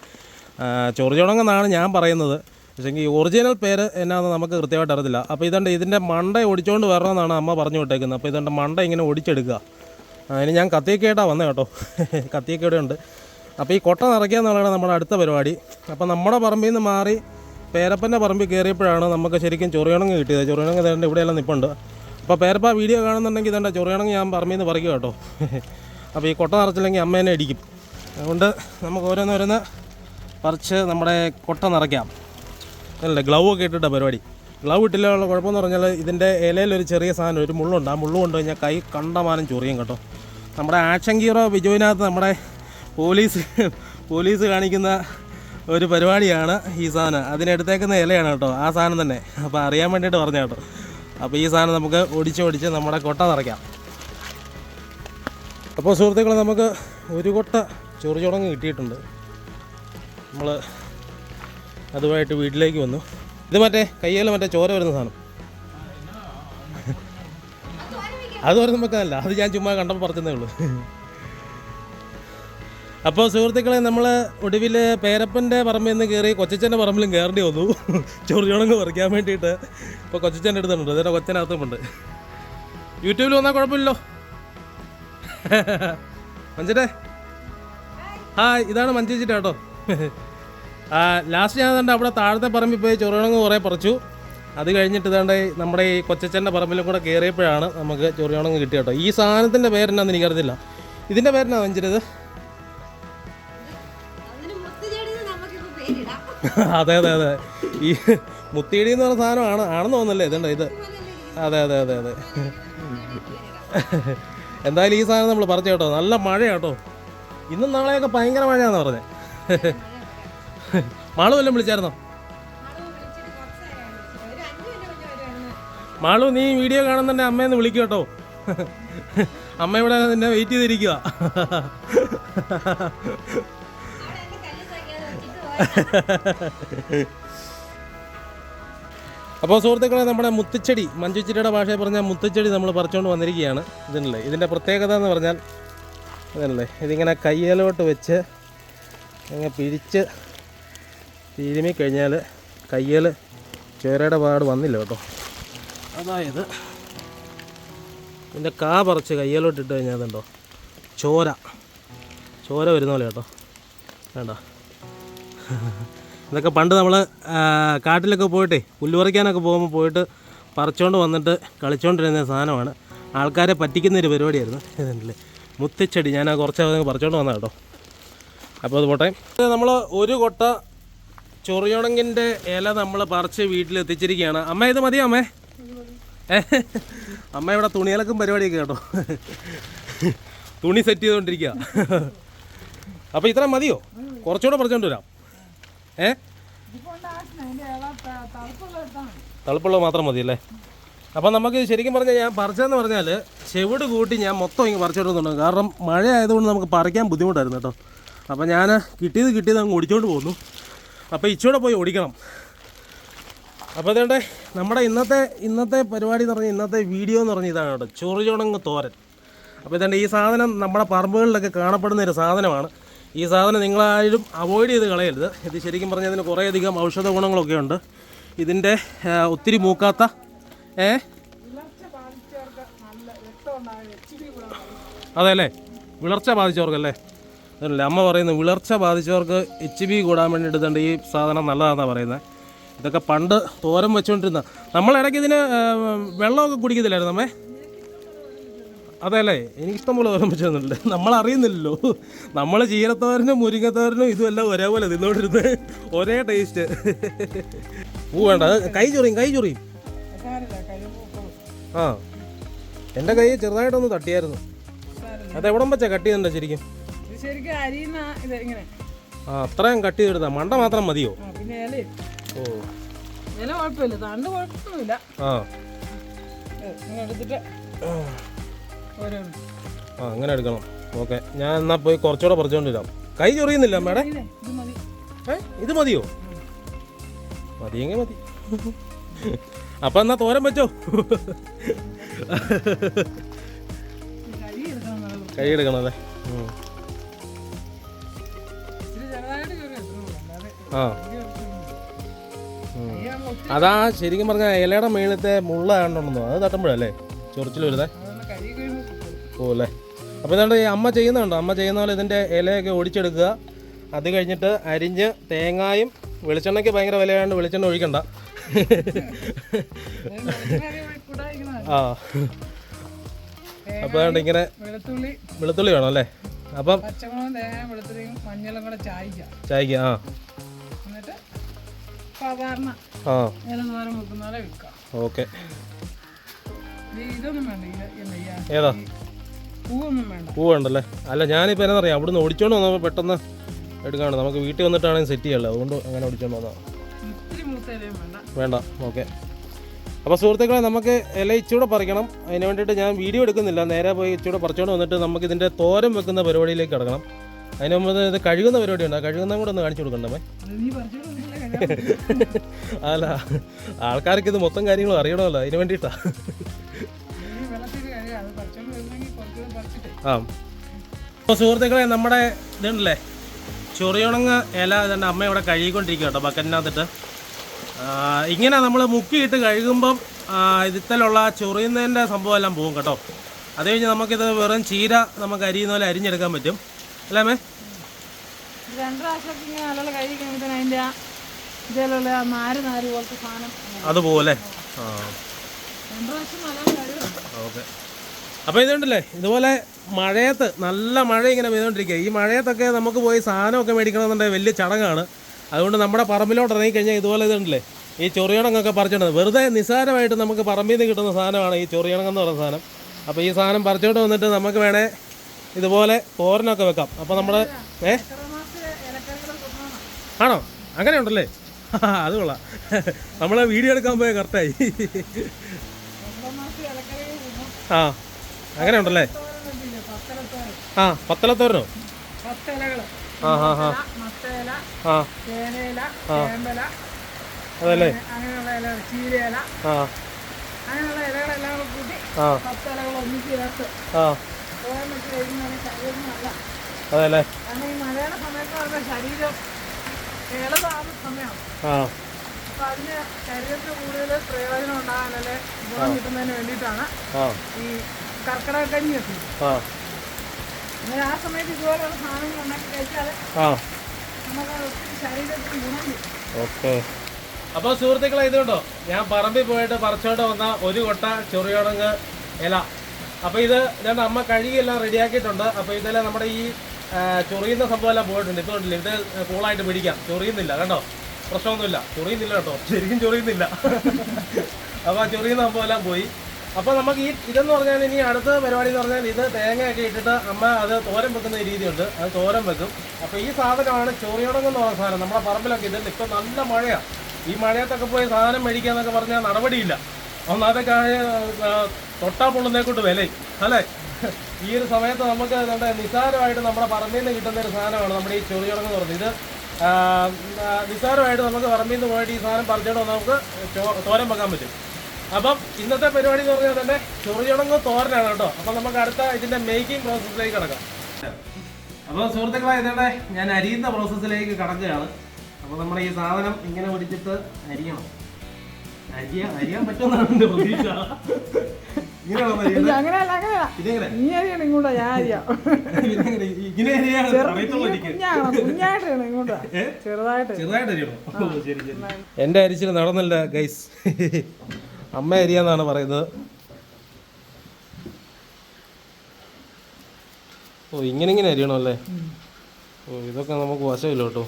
ചൊറിചുണങ്ങെന്നാണ് ഞാൻ പറയുന്നത്, പക്ഷേ ഈ ഒറിജിനൽ പേര് എന്നാന്ന് നമുക്ക് കൃത്യമായിട്ട് അറിയത്തില്ല. അപ്പോൾ ഇതിൻ്റെ മണ്ട ഒടിച്ചുകൊണ്ട് വരണമെന്നാണ് അമ്മ പറഞ്ഞു വിട്ടേക്കുന്നത്. അപ്പോൾ ഇതിൻ്റെ മണ്ട ഇങ്ങനെ ഒടിച്ചെടുക്കുക. അതിന് ഞാൻ കത്തിയൊക്കെ ആയിട്ടാണ് വന്നത് കേട്ടോ. കത്തിയൊക്കെ ഇവിടെ ഉണ്ട്. അപ്പോൾ ഈ കൊട്ട നിറയ്ക്കുക എന്നുള്ളതാണ് നമ്മുടെ അടുത്ത പരിപാടി. അപ്പോൾ നമ്മുടെ പറമ്പിൽ നിന്ന് മാറി പേരപ്പൻ്റെ പറമ്പിൽ കയറിയപ്പോഴാണ് നമുക്ക് ശരിക്കും ചൊറിയണങ്ങ് കിട്ടിയത്. ചൊറിയണങ്ങ് ഇതേണ്ട ഇവിടെയെല്ലാം നിൽപ്പുണ്ട്. അപ്പോൾ പേരപ്പ വീഡിയോ കാണുന്നുണ്ടെങ്കിൽ ഇതേണ്ട ചൊറിയണങ്ങ് ഞാൻ പറമ്പിൽ നിന്ന് പറിക്കുക കേട്ടോ. അപ്പോൾ ഈ കൊട്ട നിറച്ചില്ലെങ്കിൽ അമ്മേനെ അടിക്കും. അതുകൊണ്ട് നമുക്ക് ഓരോന്നോരോന്ന് പറിച്ച് നമ്മുടെ കൊട്ട നിറയ്ക്കാം. അല്ലേ, ഗ്ലൗ ഒക്കെ ഇട്ടിട്ടാണ് പരിപാടി. ഗ്ലൗ ഇട്ടില്ലുള്ള കുഴപ്പമെന്ന് പറഞ്ഞാൽ ഇതിൻ്റെ ഇലയിലൊരു ചെറിയ സാധനം, ഒരു മുള്ളുണ്ട്. ആ മുള്ളു കൊണ്ട് കഴിഞ്ഞാൽ കൈ കണ്ടമാനം ചൊറിയും കേട്ടോ. നമ്മുടെ ആക്ഷൻ ഹീറോ ബിജുവിനകത്ത് നമ്മുടെ പോലീസ് കാണിക്കുന്ന ഒരു പരിപാടിയാണ് ഈ സാധനം. അതിനെടുത്തേക്കുന്ന ഇലയാണ് കേട്ടോ, ആ സാധനം തന്നെ. അപ്പോൾ അറിയാൻ വേണ്ടിയിട്ട് പറഞ്ഞ കേട്ടോ. അപ്പോൾ ഈ സാധനം നമുക്ക് ഒടിച്ച് നമ്മുടെ കൊട്ട നിറയ്ക്കാം. അപ്പോൾ സുഹൃത്തുക്കളെ, നമുക്ക് ഒരു കൊട്ട ചൊറിചുണങ്ങ് കിട്ടിയിട്ടുണ്ട്. നമ്മൾ അതുമായിട്ട് വീട്ടിലേക്ക് വന്നു. ഇത് കയ്യിൽ ചോര വരുന്ന സാധനം, അത് വരുന്ന വെക്കാനല്ല, അത് ഞാൻ ചുമ്മാ കണ്ടപ്പോൾ പറഞ്ഞതേ ഉള്ളൂ. അപ്പോൾ സുഹൃത്തുക്കളെ, നമ്മൾ ഒടുവിൽ പേരപ്പൻ്റെ പറമ്പിൽ നിന്ന് കയറി കൊച്ചച്ഛൻ്റെ പറമ്പിലും കയറേണ്ടി വന്നു ചൊറിചുണങ്ങ് പറിക്കാൻ വേണ്ടിയിട്ട്. ഇപ്പോൾ കൊച്ചച്ഛൻ്റെ അടുത്തുണ്ട്, അതിൻ്റെ കൊച്ചനകത്തുമുണ്ട്. യൂട്യൂബിൽ വന്നാൽ കുഴപ്പമില്ലല്ലോ. മഞ്ചേട്ടേ ഹായ്, ഇതാണ് മഞ്ചേച്ചിട്ട് കേട്ടോ. ലാസ്റ്റ് ഞാൻ തന്നെ അവിടെ താഴത്തെ പറമ്പിൽ പോയി ചൊറിയണങ്ങ് കുറേ പറിച്ചു. അത് കഴിഞ്ഞിട്ട് ഇതാണ്ട് നമ്മുടെ ഈ കൊച്ചച്ഛൻ്റെ പറമ്പിലും കൂടെ കയറിയപ്പോഴാണ് നമുക്ക് ചൊറിയണങ്ങ് കിട്ടിയ കേട്ടോ. ഈ സാധനത്തിൻ്റെ പേരെന്നാന്ന് എനിക്കറിയത്തില്ല. ഇതിൻ്റെ പേരെന്നാ വഞ്ചിട്ടത്? അതെ, ഈ മുത്തിയിടി എന്ന് പറഞ്ഞ സാധനമാണ്, ആണെന്ന് തോന്നുന്നല്ലേ ഇതുണ്ട് ഇത്. അതെ. എന്തായാലും ഈ സാധനം നമ്മൾ പറിച്ചു കേട്ടോ. നല്ല മഴ കേട്ടോ, ഇന്നും നാളെയൊക്കെ ഭയങ്കര മഴയാണെന്ന് പറഞ്ഞത്. മാളു വല്ലതും വിളിച്ചായിരുന്നോ? മാളു, നീ വീഡിയോ കാണുന്നുണ്ടെ അമ്മയെന്ന് വിളിക്കുക കേട്ടോ. അമ്മ ഇവിടെ നിന്നെ വെയിറ്റ് ചെയ്തിരിക്കുക. അപ്പോൾ സുഹൃത്തുക്കളെ, നമ്മുടെ മുത്തുച്ചെടി, മഞ്ചുച്ചിരിയുടെ ഭാഷയിൽ പറഞ്ഞാൽ മുത്തുച്ചെടി നമ്മൾ പറിച്ചുകൊണ്ട് വന്നിരിക്കുകയാണ്. ഇതിനല്ലേ ഇതിൻ്റെ പ്രത്യേകത എന്ന് പറഞ്ഞാൽ, ഇതല്ലേ ഇതിങ്ങനെ കയ്യിലോട്ട് വെച്ച് ഇങ്ങനെ പിരിച്ച് തിരുമ്മി കഴിഞ്ഞാൽ കയ്യിൽ ചോരയുടെ പാട് വന്നില്ല കേട്ടോ. അതായത് ഇതിൻ്റെ കാ പറിച്ച് കയ്യിലോട്ട് ഇട്ട് കഴിഞ്ഞാൽ അതുണ്ടോ ചോര വരുന്ന പോലെ കേട്ടോ. വേണ്ട, ഇതൊക്കെ പണ്ട് നമ്മൾ കാട്ടിലൊക്കെ പോയിട്ടേ പുല്ല് പറിക്കാനൊക്കെ പോകുമ്പോൾ പോയിട്ട് പറിച്ചുകൊണ്ട് വന്നിട്ട് കളിച്ചുകൊണ്ടിരുന്ന സാധനമാണ്. ആൾക്കാരെ പറ്റിക്കുന്നൊരു പരിപാടിയായിരുന്നു. ഇതല്ലേ മുത്തുച്ചെടി, ഞാൻ കുറച്ച് പറിച്ചുകൊണ്ട് വന്ന കേട്ടോ. അപ്പോൾ അത് പോട്ടെ. നമ്മൾ ഒരു കൊട്ട ചൊറിയുണങ്ങിൻ്റെ ഇല നമ്മൾ പറിച്ച് വീട്ടിലെത്തിച്ചിരിക്കുകയാണ്. അമ്മ ഇത് മതിയോ അമ്മേ? അമ്മ ഇവിടെ തുണിയിലക്കും പരിപാടിയൊക്കെ കേട്ടോ, തുണി സെറ്റ് ചെയ്തുകൊണ്ടിരിക്കുക. അപ്പോൾ ഇത്ര മതിയോ? കുറച്ചുകൂടെ പറിച്ചുകൊണ്ട് വരാം. തളുപ്പുള്ളത് മാത്രം മതിയല്ലേ? അപ്പം നമുക്ക് ശരിക്കും പറഞ്ഞാൽ ഞാൻ പറിച്ചതെന്ന് പറഞ്ഞാൽ ചെവിട് കൂട്ടി ഞാൻ മൊത്തം ഇങ്ങനെ പറിച്ചോണ്ടുണ്ട്. കാരണം മഴ ആയതുകൊണ്ട് നമുക്ക് പറിക്കാൻ ബുദ്ധിമുട്ടായിരുന്നു കേട്ടോ. അപ്പം ഞാൻ കിട്ടിയത് അങ്ങ് ഓടിച്ചോണ്ട് പോകുന്നു. അപ്പോൾ ഇച്ചൂടെ പോയി ഓടിക്കണം. അപ്പോൾ അതുകൊണ്ട് നമ്മുടെ ഇന്നത്തെ പരിപാടി എന്ന് പറഞ്ഞാൽ, ഇന്നത്തെ വീഡിയോ എന്ന് പറഞ്ഞാൽ ഇതാണ് കേട്ടോ, ചൊറിചുണങ്ങ് തോരൻ. അപ്പോൾ ഇതുകൊണ്ട് ഈ സാധനം നമ്മുടെ പറമ്പുകളിലൊക്കെ കാണപ്പെടുന്ന ഒരു സാധനമാണ്. ഈ സാധനം നിങ്ങളാരും അവോയ്ഡ് ചെയ്ത് കളയരുത്. ഇത് ശരിക്കും പറഞ്ഞാൽ ഇതിന് കുറേയധികം ഔഷധ ഗുണങ്ങളൊക്കെ ഉണ്ട്. ഇതിൻ്റെ ഒത്തിരി മൂക്കാത്ത അതെ അല്ലേ, വിളർച്ച ബാധിച്ചവർക്കല്ലേ? അതല്ലേ അമ്മ പറയുന്നത്, വിളർച്ച ബാധിച്ചവർക്ക് HB കൂടാൻ വേണ്ടി എടുത്തുകൊണ്ട് ഈ സാധനം നല്ലതാണെന്നാണ് പറയുന്നത്. ഇതൊക്കെ പണ്ട് തോരൻ വെച്ചുകൊണ്ടിരുന്ന, നമ്മളിടയ്ക്ക് ഇതിന് വെള്ളമൊക്കെ കുടിക്കത്തില്ലായിരുന്നു അമ്മേ? അതെ അല്ലേ, എനിക്കിഷ്ടം പോലെ തോരൻ വെച്ച് തന്നിട്ടുണ്ട്. നമ്മളറിയുന്നില്ലല്ലോ, നമ്മൾ ചീരത്തോരനും മുരിങ്ങത്തോരനും ഇതുമെല്ലാം ഒരേപോലെ തിന്നോണ്ടിരുന്നത്, ഒരേ ടേസ്റ്റ്. പൂ വേണ്ട, കൈ ചൊറിയും. ആ, എൻ്റെ കൈ ചെറുതായിട്ടൊന്ന് തട്ടിയായിരുന്നു. അതെവിടം വെച്ചാ കട്ട് ചെയ്തിട്ടുണ്ടോ ശരിക്കും? ആ, അത്രയും കട്ട് ചെയ്തെടുത്താ, മണ്ട മാത്രം മതിയോ? ഓ, ആ ആ, അങ്ങനെ എടുക്കണം. ഓക്കെ, ഞാൻ എന്നാ പോയി കുറച്ചുകൂടെ പറിച്ചോണ്ടിരാം. കൈ ചൊറിയുന്നില്ല അമ്മേടെ? ഇത് മതിയോ? മതിയെങ്കിൽ മതി. അപ്പൊ എന്നാ തോരൻ വെച്ചോ. കൈ എടുക്കണം അല്ലേ? ആ, അതാ ശരിക്കും പറഞ്ഞ ഇലയുടെ മേളത്തെ മുള്ള കണ്ടോണ്ടോ, അത് തട്ടുമ്പോഴല്ലേ ചൊറിച്ചിൽ വരുന്നേ. ഓ അല്ലേ. അപ്പോൾ ഇതുകൊണ്ട് ഈ അമ്മ ചെയ്യുന്നുണ്ടോ, അമ്മ ചെയ്യുന്ന പോലെ ഇതിൻ്റെ ഇലയൊക്കെ ഒടിച്ചെടുക്കുക. അത് കഴിഞ്ഞിട്ട് അരിഞ്ഞ് തേങ്ങായും, വെളിച്ചെണ്ണയ്ക്ക് ഭയങ്കര വിലയായതുകൊണ്ട് വെളിച്ചെണ്ണ ഒഴിക്കണ്ട. ആ, അപ്പോൾ അതുകൊണ്ട് ഇങ്ങനെ വെളുത്തുള്ളി വേണം അല്ലേ? അപ്പം ചായക്ക. ആ, ആ, ഓക്കെ. ഏതാ പൂ വേണ്ടല്ലേ? അല്ല, ഞാനിപ്പോൾ എന്നാ അറിയാം, അവിടുന്ന് ഒടിച്ചോണ്ട് വന്നപ്പോൾ പെട്ടെന്ന് എടുക്കാണ്. നമുക്ക് വീട്ടിൽ വന്നിട്ടാണെങ്കിൽ സെറ്റ് ചെയ്യാമല്ലോ, അതുകൊണ്ട് അങ്ങനെ ഒടിച്ചോണ്ട് വന്നതാണ്. വേണ്ട, ഓക്കെ. അപ്പോൾ സുഹൃത്തുക്കളെ, നമുക്ക് ഇല ഇച്ചിലൂടെ പറിക്കണം. അതിന് വേണ്ടിയിട്ട് ഞാൻ വീഡിയോ എടുക്കുന്നില്ല, നേരെ പോയി ഇച്ചിലൂടെ പറിച്ചോണ്ട് വന്നിട്ട് നമുക്ക് ഇതിൻ്റെ തോരൻ വെക്കുന്ന പരിപാടിയിലേക്ക് കിടക്കണം. അതിന് മുമ്പ് ഇത് കഴുകുന്ന പരിപാടിയുണ്ട്, ആ കഴുകുന്നതും കൂടെ ഒന്ന് കാണിച്ചു കൊടുക്കണ്ടേ? അല്ല, ആൾക്കാർക്ക് ഇത് മൊത്തം കാര്യങ്ങളും അറിയണമല്ലോ, അതിന് വേണ്ടിയിട്ടാണ്. ആ, അപ്പോൾ സുഹൃത്തുക്കളെ, നമ്മുടെ ഇതുണ്ടല്ലേ ചൊറിയുണങ്ങ് ഇല തന്നെ അമ്മ ഇവിടെ കഴുകിക്കൊണ്ടിരിക്കുക കേട്ടോ, ബക്കറ്റിനകത്തിട്ട്. ഇങ്ങനെ നമ്മൾ മുക്കിയിട്ട് കഴുകുമ്പം ഇതിലുള്ള ചൊറിയുന്നതിൻ്റെ സംഭവം എല്ലാം പോകും കേട്ടോ. അത് കഴിഞ്ഞ് നമുക്കിത് വെറും ചീര നമുക്ക് അരിയുന്ന പോലെ അരിഞ്ഞെടുക്കാൻ പറ്റും അല്ലേ അമ്മേ? അതുപോലെ. ആ, ഓക്കെ. അപ്പോൾ ഇതുണ്ടല്ലേ, ഇതുപോലെ മഴയത്ത് നല്ല മഴ ഇങ്ങനെ പെയ്തുകൊണ്ടിരിക്കുക. ഈ മഴയത്തൊക്കെ നമുക്ക് പോയി സാധനമൊക്കെ മേടിക്കണമെന്നുണ്ടെങ്കിൽ വലിയ ചടങ്ങാണ്. അതുകൊണ്ട് നമ്മുടെ പറമ്പിലോട്ട് ഇറങ്ങിക്കഴിഞ്ഞാൽ ഇതുപോലെ ഇതുണ്ടല്ലേ, ഈ ചൊറിയണങ്ങൊക്കെ പറിച്ചോണ്ട് വെറുതെ നിസ്സാരമായിട്ട് നമുക്ക് പറമ്പിൽ നിന്ന് കിട്ടുന്ന സാധനമാണ് ഈ ചൊറിയണങ്ങെന്ന് പറയുന്ന സാധനം. അപ്പോൾ ഈ സാധനം പറിച്ചോണ്ട് വന്നിട്ട് നമുക്ക് വേണേൽ ഇതുപോലെ തോരനൊക്കെ വെക്കാം. അപ്പോൾ നമ്മുടെ ആണോ, അങ്ങനെ ഉണ്ടല്ലേ? അത് കൊള്ളാം, നമ്മൾ വീഡിയോ എടുക്കാൻ പോയാൽ കറക്റ്റായി. ആ, അങ്ങനെ ഉണ്ടല്ലേ? ആ, പത്തലത്തോരനോ? ആ ഹാ ഹാ ആ, അതല്ലേ? ആ, ആ, ആ, അതല്ലേ? ആ, അതിന് ശരീരത്തിന് കൂടുതൽ പ്രയോജനം ഉണ്ടാകാനല്ലേ, ഗുണം കിട്ടുന്നതിന് വേണ്ടിയിട്ടാണ് ഈ കർക്കിടക കഞ്ഞി വെക്കുന്നത്. അങ്ങനെ ആ സമയത്ത് ഇതുപോലെയുള്ള സാധനങ്ങൾ ഉണ്ടാക്കി കഴിച്ചാൽ നമുക്ക് ഒത്തിരി ശരീരത്തിന് ഗുണം കിട്ടും. ഓക്കെ. അപ്പോൾ സുഹൃത്തുക്കളെ, ഇതുണ്ടോ, ഞാൻ പറമ്പിൽ പോയിട്ട് പറിച്ചോണ്ട് വന്ന ഒരു കൊട്ട ചൊറിയുണങ്ങ് ഇല. അപ്പോൾ ഇത് ഞാൻ അമ്മ കഴുകിയെല്ലാം റെഡിയാക്കിയിട്ടുണ്ട്. അപ്പോൾ ഇതെല്ലാം നമ്മുടെ ഈ ചൊറിയുന്ന സംഭവം എല്ലാം പോയിട്ടുണ്ട്. ഇപ്പോൾ ഉണ്ടല്ലോ, ഇത് കൂളായിട്ട് പിടിക്കാം, ചൊറിയുന്നില്ല കണ്ടോ, പ്രശ്നമൊന്നുമില്ല, ചൊറിയുന്നില്ല കേട്ടോ, ശരിക്കും ചൊറിയുന്നില്ല. അപ്പോൾ ആ ചൊറിയുന്ന സംഭവം എല്ലാം പോയി. അപ്പോൾ നമുക്ക് ഇതെന്ന് പറഞ്ഞാൽ ഇനി അടുത്ത പരിപാടി എന്ന് പറഞ്ഞാൽ ഇത് തേങ്ങയൊക്കെ ഇട്ടിട്ട് അമ്മ അത് തോരൻ വെക്കുന്ന രീതിയുണ്ട്, അത് തോരൻ വെക്കും. അപ്പോൾ ഈ സാധനമാണ് ചൊറിയുണങ്ങെന്ന് പറഞ്ഞ സാധനം. നമ്മുടെ പറമ്പിലൊക്കെ ഇതുണ്ട്. ഇപ്പം നല്ല മഴയാണ്. ഈ മഴയത്തൊക്കെ പോയി സാധനം മേടിക്കുക എന്നൊക്കെ പറഞ്ഞാൽ നടപടിയില്ല. ഒന്നാമതൊക്കെ തൊട്ടാ പൊള്ളുന്നേക്കൊണ്ട് വിലയും അല്ലേ? ഈ ഒരു സമയത്ത് നമുക്ക് നിസ്സാരമായിട്ട് നമ്മുടെ പറമ്പിൽ നിന്ന് കിട്ടുന്ന ഒരു സാധനമാണ് നമ്മുടെ ഈ ചൊറിയുണങ്ങെന്ന് പറഞ്ഞത്. ഇത് നിസ്സാരമായിട്ട് നമുക്ക് പറമ്പിൽ നിന്ന് പോയിട്ട് ഈ സാധനം പറിച്ചിട്ട് നമുക്ക് തോരൻ വെക്കാൻ പറ്റും. അപ്പം ഇന്നത്തെ പരിപാടി എന്ന് പറഞ്ഞാൽ തന്നെ ചൊറിയുണങ്ങ് തോരനാണ് കേട്ടോ. അപ്പം നമുക്ക് അടുത്ത ഇതിൻ്റെ മേക്കിംഗ് പ്രോസസ്സിലേക്ക് കിടക്കാം. അപ്പോൾ സുഹൃത്തുക്കളെ, ഇതേടെ ഞാൻ അരിയുന്ന പ്രോസസ്സിലേക്ക് കിടക്കുകയാണ്. അപ്പോൾ നമ്മുടെ ഈ സാധനം ഇങ്ങനെ പിടിച്ചിട്ട് അരിയണം. അരിയാൻ പറ്റുമെന്നാണ് എൻ്റെ പ്രതീക്ഷ. അങ്ങനെയല്ല അങ്ങനെയല്ല, നീ അരിയണം ഇങ്ങോട്ടാ, ഞാൻ അറിയാം. കുഞ്ഞായിട്ട് ഇങ്ങോട്ടാ, ചെറുതായിട്ട്. എന്റെ അരിച്ചിൽ നടന്നില്ല ഗൈസ്, അമ്മ അരിയാന്നാണ് പറയുന്നത്. ഓ ഇങ്ങനെ അരിയണോ അല്ലേ? ഓ ഇതൊക്കെ നമുക്ക് വശമില്ല കേട്ടോ.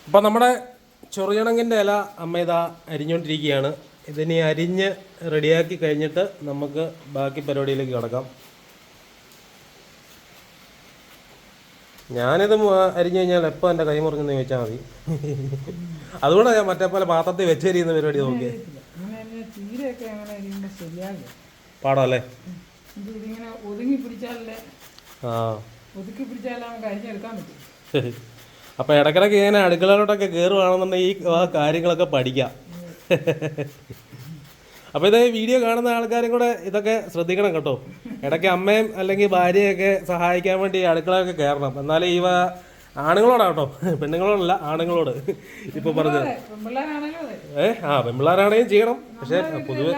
അപ്പം നമ്മുടെ ചൊറിയണങ്ങിൻ്റെ ഇല അമ്മ ഇതാ അരിഞ്ഞുകൊണ്ടിരിക്കുകയാണ്. ഇതിനി അരിഞ്ഞ് റെഡിയാക്കി കഴിഞ്ഞിട്ട് നമുക്ക് ബാക്കി പരിപാടിയിലേക്ക് കിടക്കാം. ഞാനിത് അരിഞ്ഞു കഴിഞ്ഞാൽ എപ്പോൾ എൻ്റെ കൈ മുറിഞ്ഞെന്ന് ചോദിച്ചാൽ മതി. അതുകൊണ്ടാണ് ഞാൻ മറ്റേ പോലെ പാത്രത്തിൽ വെച്ചരിയുന്ന പരിപാടി നോക്കിയത്. പാടല്ലേ? ആ അപ്പം ഇടയ്ക്കിടയ്ക്ക് ഇങ്ങനെ അടുക്കളയിലോട്ടൊക്കെ കയറുവാണെന്നുണ്ടെങ്കിൽ ഈ കാര്യങ്ങളൊക്കെ പഠിക്കാം. അപ്പോൾ ഇത് വീഡിയോ കാണുന്ന ആൾക്കാരും കൂടെ ഇതൊക്കെ ശ്രദ്ധിക്കണം കേട്ടോ. ഇടയ്ക്ക് അമ്മയും അല്ലെങ്കിൽ ഭാര്യയൊക്കെ സഹായിക്കാൻ വേണ്ടി അടുക്കളയൊക്കെ കയറണം. എന്നാലും ഇവ ആണുങ്ങളോടാണ് കേട്ടോ, പെണ്ണുങ്ങളോടല്ല, ആണുങ്ങളോട് ഇപ്പോൾ പറഞ്ഞത്. പെൺപിള്ളേരാണെങ്കിലും ചെയ്യണം. പക്ഷേ പൊതുവെ